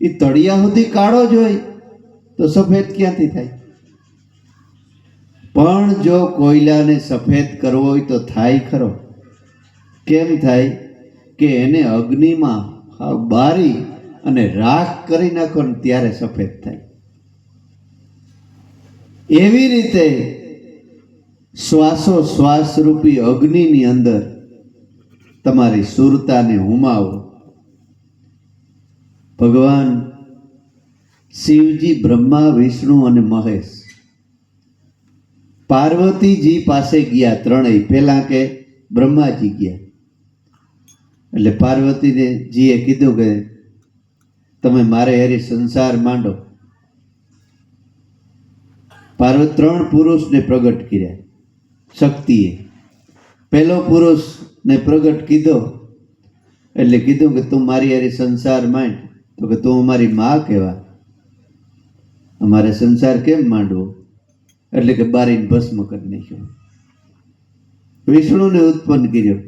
એ તળિયા સુધી કાળો જ હોય તો સફેદ ક્યાંથી થાય પણ જો કોયલાને સફેદ કરવો હોય તો થાય ખરો કેમ થાય કે એને અગ્નિમાં બારી અને રાખ કરી નાખો ને ત્યારે સફેદ થાય એવી રીતે શ્વાસ રૂપી અગ્નિની અંદર તમારી સુરતાને હુમાવો ભગવાન શિવજી બ્રહ્મા વિષ્ણુ અને મહેશ પાર્વતીજી પાસે ગયા ત્રણેય પહેલા કે બ્રહ્માજી ગયા એટલે પાર્વતીને જીએ કીધું કે તમે મારે હારે સંસાર માંડો પાર્વતી ત્રણ પુરુષને પ્રગટ કર્યા શક્તિએ પહેલો પુરુષને પ્રગટ કીધો એટલે કીધું કે તું મારી હારે સંસાર માંડ તો કે તું અમારી માં કહેવા અમારે સંસાર કેમ માંડવો એટલે કે બારીને ભસ્મ કરી નાખ્યો વિષ્ણુને ઉત્પન્ન કર્યો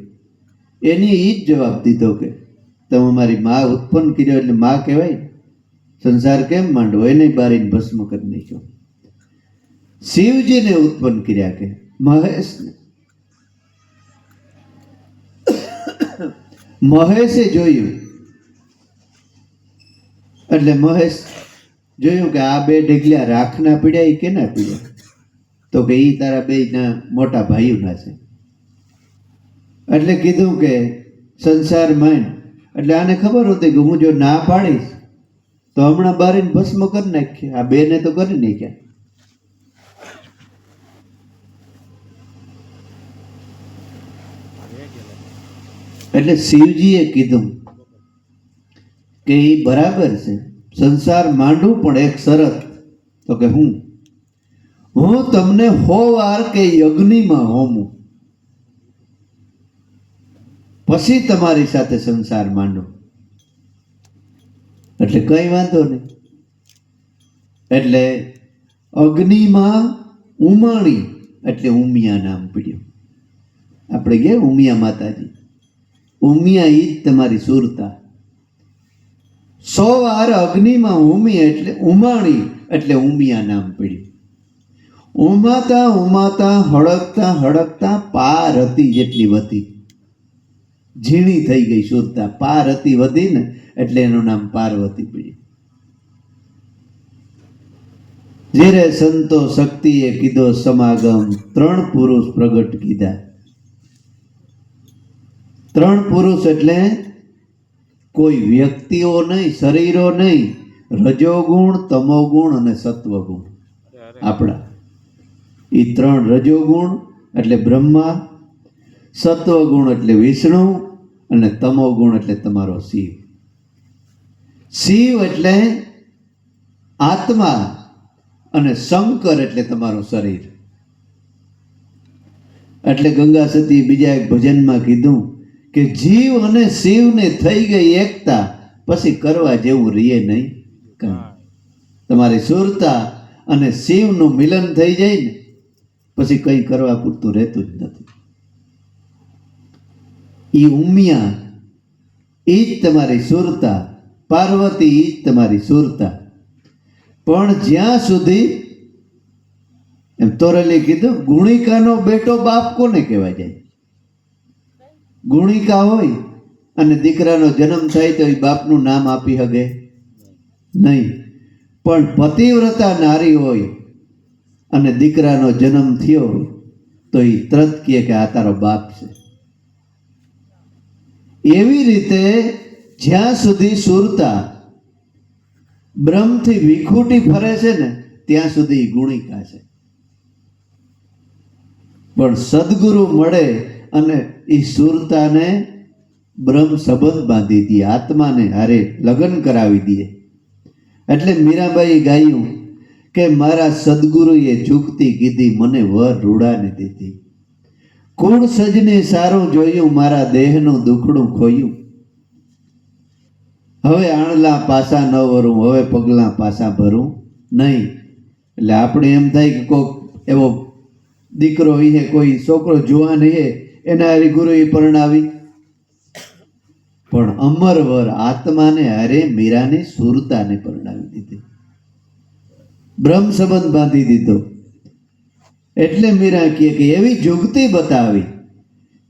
એની એ જ જવાબ દીધો કે તમે અમારી માં ઉત્પન્ન કર્યો એટલે માં કહેવાય સંસાર કેમ માંડવો એને બારીને ભસ્મ કરી નાખ્યો શિવજીને ઉત્પન્ન કર્યા કે મહેશને મહેશે જોયું એટલે મહેશ જોયું કે આ બે ઢગલા રાખના પીડ્યા એ કેના પીડ્યા તો કે એ તારા બે ના મોટા ભાઈઓના છે એટલે કીધું કે સંસાર માંડ એટલે આને ખબર હતી કે હું જો ના પાડીશ તો હમણાં બારીને ભસ્મ કરી નાખીએ આ બેને તો કરી નાખ્યા એટલે શિવજીએ કીધું કે એ બરાબર છે સંસાર માંડવું પણ એક શરત તો કે હું તમને 100 વાર કે અગ્નિમાં હોમું પછી તમારી સાથે સંસાર માંડો એટલે કઈ વાંધો નહીં એટલે અગ્નિમાં ઉમાણી એટલે ઉમિયા નામ પડ્યું આપણે કે ઉમિયા માતાજી ઉમિયા ઈ જ તમારી સુરતા 100 વાર અગ્નિમાં ઉમી એટલે ઉમાણી એટલે ઉમિયા નામ પડ્યું ઉમાતા ઉમાતા હળકતા હળકતા પારતી જેટલી વધી ઝીણી થઈ ગઈ સુરતા પારતી વધી ને એટલે એનું નામ પાર્વતી પડ્યું જેરે સંતો શક્તિએ કીધો સમાગમ, 3 પુરુષ પ્રગટ કીધા. 3 પુરુષ એટલે કોઈ વ્યક્તિઓ નહીં, શરીરો નહીં, રજોગુણ, તમોગુણ અને સત્વગુણ આપણા. એ 3 રજોગુણ એટલે બ્રહ્મા, સત્વગુણ એટલે વિષ્ણુ અને તમોગુણ એટલે તમારો શિવ. શિવ એટલે આત્મા અને શંકર એટલે તમારું શરીર. એટલે ગંગા સતી બીજા એક ભજનમાં કીધું કે જીવ અને શિવને થઈ ગઈ એકતા, પછી કરવા જેવું રીએ નહીં કાંઈ. તમારી સુરતા અને શિવનું મિલન થઈ જાય ને પછી કંઈ કરવા પૂરતું રહેતું જ નથી. એ ઉમિયા એ જ તમારી સુરતા, પાર્વતી એ જ તમારી સુરતા. પણ જ્યાં સુધી એમ તોરલે કીધું, ગુણિકાનો બેટો બાપ કોને કહેવાય જાય? ગુણિકા હોય અને દીકરાનો જન્મ થાય તો એ બાપનું નામ આપી શકે નહીં. પણ પતિવ્રતા નારી હોય અને દીકરાનો જન્મ થયો હોય તો એ તરત કહે કે આ તારો બાપ છે. એવી રીતે જ્યાં સુધી સુરતા બ્રહ્મથી વિખૂટી ફરે છે ને ત્યાં સુધી ગુણિકા છે. પણ સદગુરુ મળે અને એ સુરતાને બ્રહ્મ સંબંધ બાંધી દે, આત્માને હારે લગ્ન કરાવી દે. એટલે મીરાબાઈ ગાયું કે મારા સદગુરુએ ઝૂકતી કીધી, મને વર રૂડાને દીધી. કુળ સજને સારું જોયું, મારા દેહનું દુખડું ખોયું. હવે આણલા પાસા ન વરું, હવે પગલાં પાસા ભરું નહીં. એટલે આપણે એમ થાય કે કોઈક એવો દીકરો હે, કોઈ છોકરો જુવાન હે, એના હારે ગુરુએ પરણાવી. પણ અમરવર આત્માને હારે મીરાને સુરતાને પરણાવી દીધી, બ્રહ્મ સંબંધ બાંધી દીધો. એટલે મીરા કહે કે એવી જુગતી બતાવી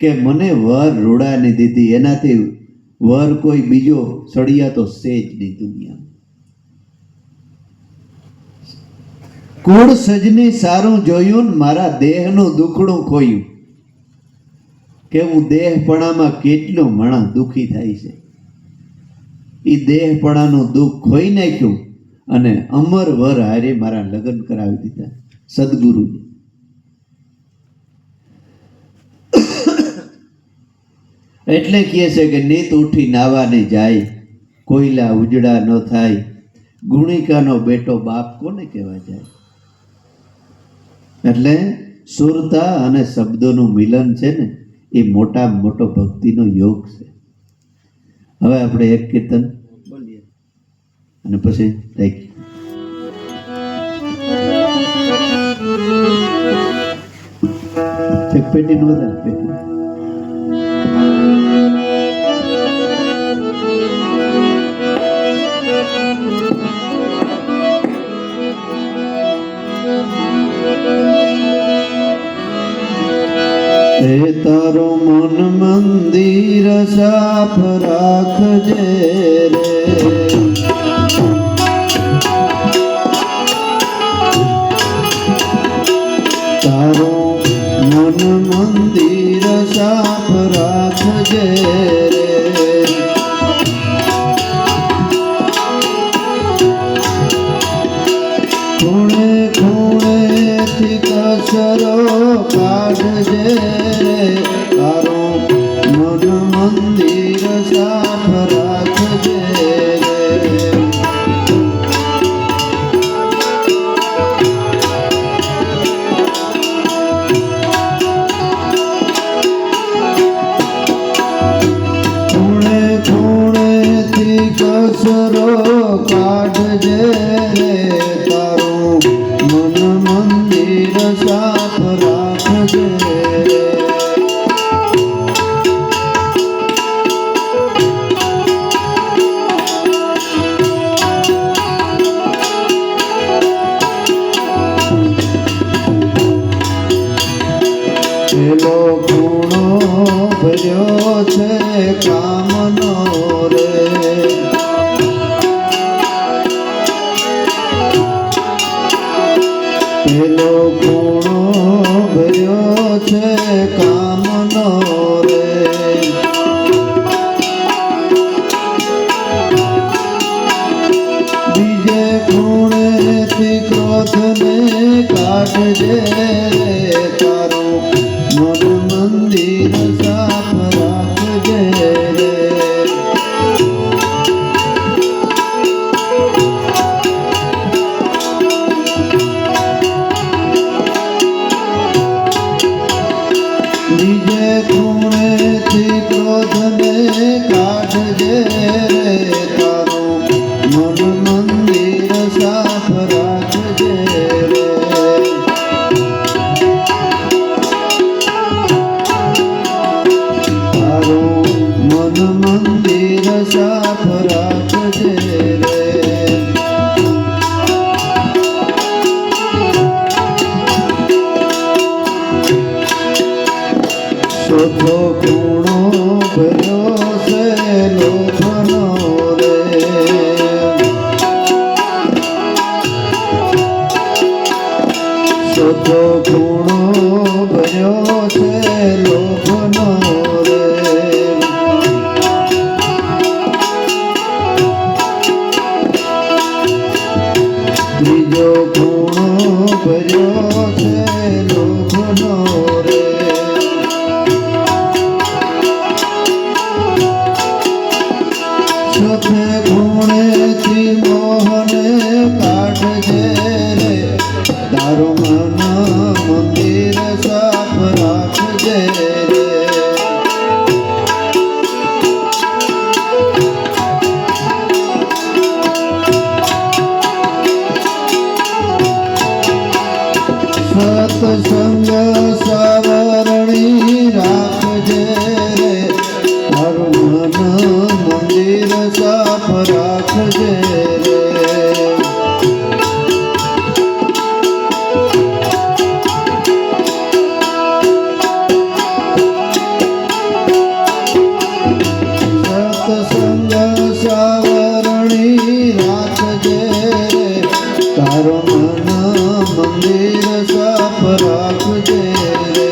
કે મને વર રૂડાને દીધી, એનાથી વર કોઈ બીજો સળિયા તો સેજ નહીં દુનિયામાં. કુળ સજની સારું જોયું, મારા દેહનું દુખડું ખોયું. કે હું દેહપણામાં કેટલું મણા દુખી થાય છે. એ દેહપણાનું દુઃખ ખોઈ નાખ્યું અને અમર વર હારે મારા લગ્ન કરાવી દીધા સદગુરુને. એટલે કહે છે કે નીત ઉઠી નાવાને જાય, કોયલા ઉજળા ન થાય, ગુણિકાનો બેટો બાપ કોને કહેવા જાય. એટલે સુરતા અને શબ્દોનું મિલન છે ને એ મોટામાં મોટો ભક્તિનો યોગ છે. હવે આપણે એક કીર્તન બોલીએ અને પછી પેટી નો પેટી. હે તારો મન મંદિર સાફ રાખજે રે, તારો મન મંદિર સાફ રાખજે રે. ખૂણે ખૂણેથી કચરો કાઢજે રે, તારો મન મંદિર સાફ રાખજે રે. ખૂણે ખૂણેથી કચરો કાઢજે રે, તારો મન મંદિર સાફ રાખજે રે. પેલો ખૂણો ભર્યો છે કામનો રે, પેલો ખૂણો ભર્યો છે કામનો રે, બીજે ખૂણેથી ક્રોધને કાઢજે રે, તારું મન મંદિર સાફ રાખજે રે. બીજે ખૂણેથી ક્રોધને કાઢજે રે, તારું મન મંદિર સાફ રાખજે રે. તારું મન મંદિર સાફ રાખજે રે. ચોથો ખૂણો ભર્યો છે લોભનો રે, ચોથો ખૂણો ભર્યો છે લોભનો રે, ત્રીજો ખૂણો ભર્યો છે લોભનો રે, ચોથે ખૂણેથી મોહને કાઢજે રે, તારું મન મંદિર સાફ રાખજે રે. સત્સંગ સાવરણી રાખજે રે, તારું મન મંદિર સાફ રાખજે રે. સત્સંગ સાવરણી રાખજે રે, તારું મન મંદિર સાફ રાખજે રે.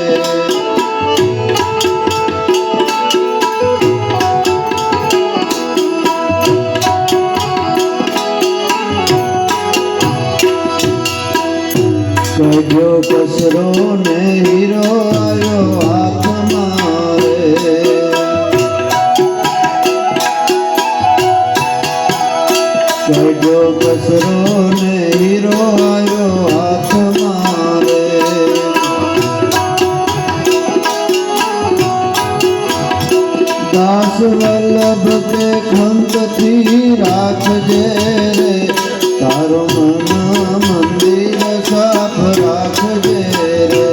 કઢ્યો કચરો ને હીરો આવ્યો હાથમાં રે, કઢ્યો કચરો ને હીરો આવ્યો હાથમાં રે, દાસ વલ્લભ કે ખંતથી રાખજે રે, તારો મન મંદિર સાફ રાખજે રે.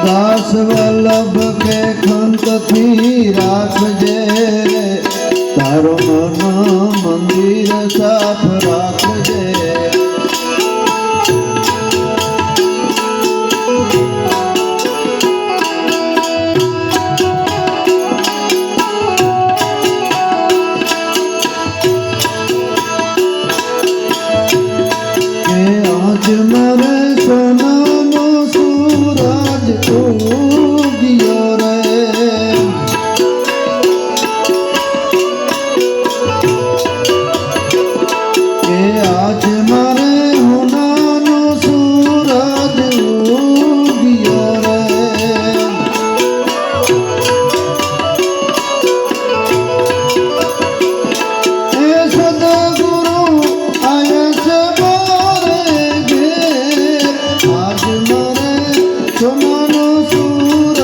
દાસ વલ્લભ કે ખંતથી રાખજે રે, તારો મન મંદિર સાફ રાખજે. કે આજ મારે સોનાનો સૂરજ ઉગ્યો રે, કે આજ મારે સોનાનો સૂરજ ઉગ્યો રે, એ સદગુરુ આયા છે મારે ઘેર, આજ મારે સોનાનો સૂરજ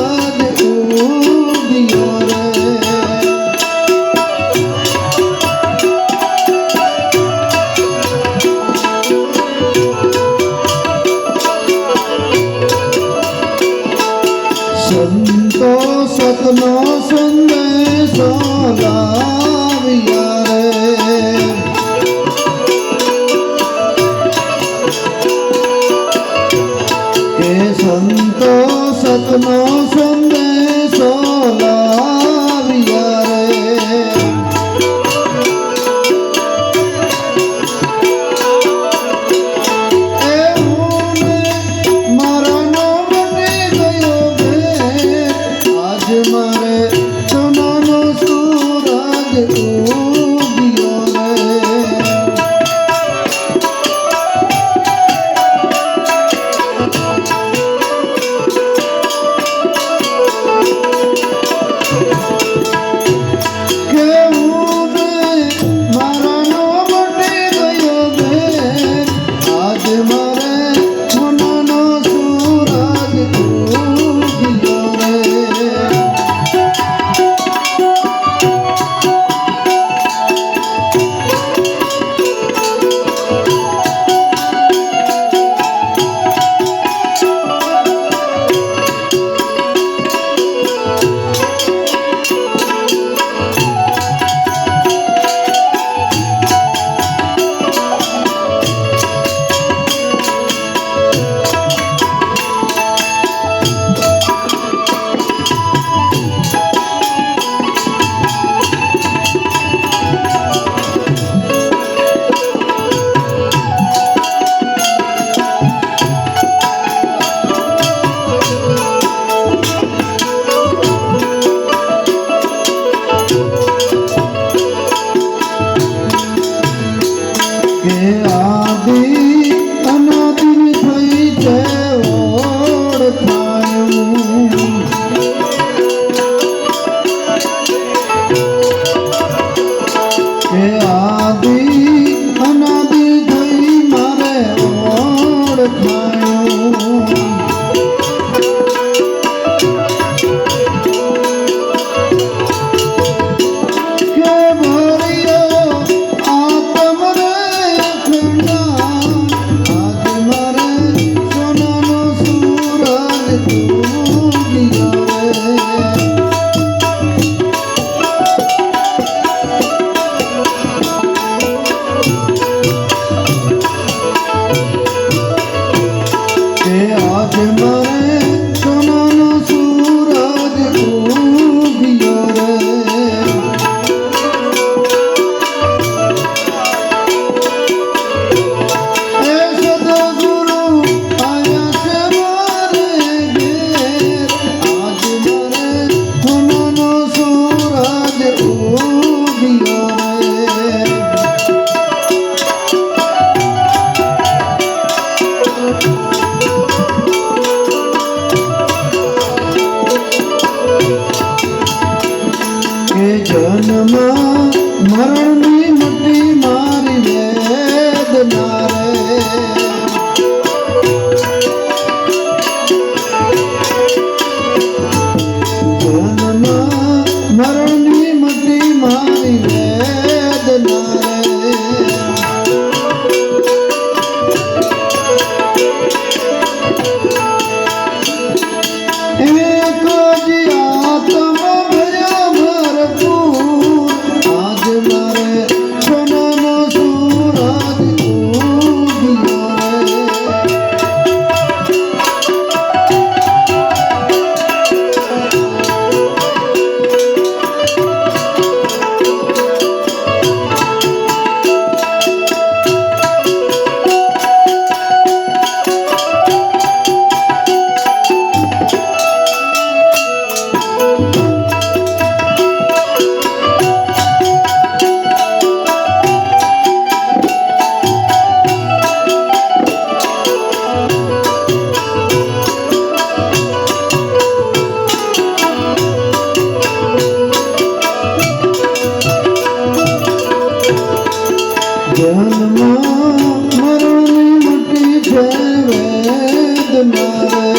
ઉગ્યો રે. સંતો સતનો સંદેશો લાવ્યા રે, કે સંતો સતનો સંદેશો જન્મમાં મરણની મટી મારી વેદના રે જન્મમાં મરણની મટી મારી વેદના રે એક જ આત્મ ભર્યા ભરપૂર આજ મારે સોનાનો સૂરજ ઉગ્યો રે જન્મમાં મરણની મટી છે વેદના રે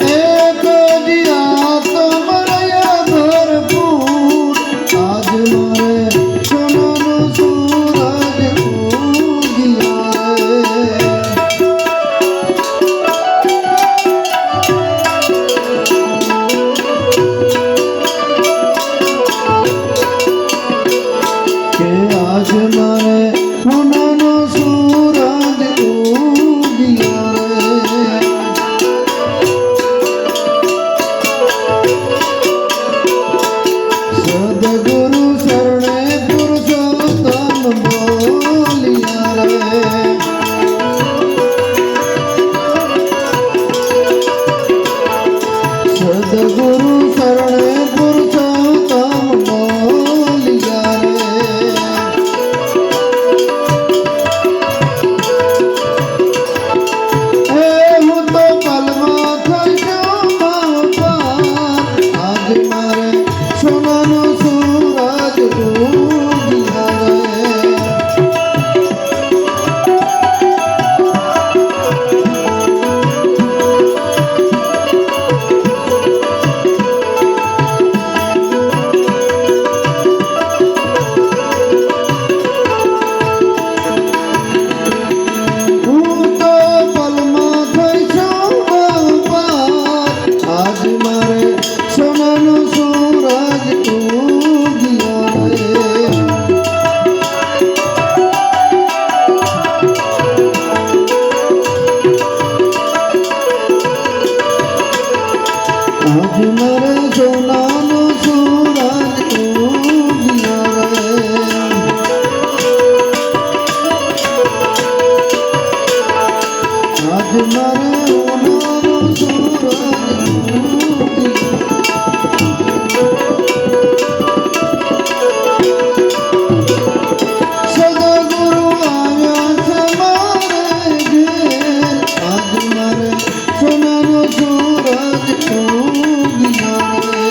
એક જ આત્મ રહ્યા ભરપૂર આજ મારે સોનાનો સૂરજ ઉગ્યો રે કે આજ મારે સોનાનો સૂરજ ઉગ્યો રે સદગુરુ શરણે પુરુષોત્તમ બોલિયા રે સદગુરુ શરણે પુરુષોત્તમ બોલિયા રે હું તો પલમાં થઈશો પાર આજ મારે સોનાનો સૂરજ ઉગ્યો રે હું તો પલમાં થઈશો પાર આજ મારે સોનાનો સૂરજ ઉગ્યો રે આજ મારે સોનાનો સૂરજ ઉગ્યો રે આજ મારે સોનાનો સૂરજ ઉગ્યો સદગુરુ આવ્યા છે મારે ઘેર આજ મારે સોનાનો સૂરજ ઉગ્યો રે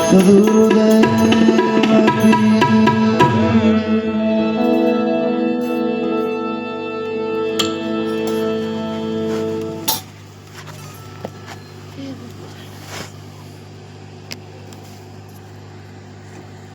સદગુરુદેવ કી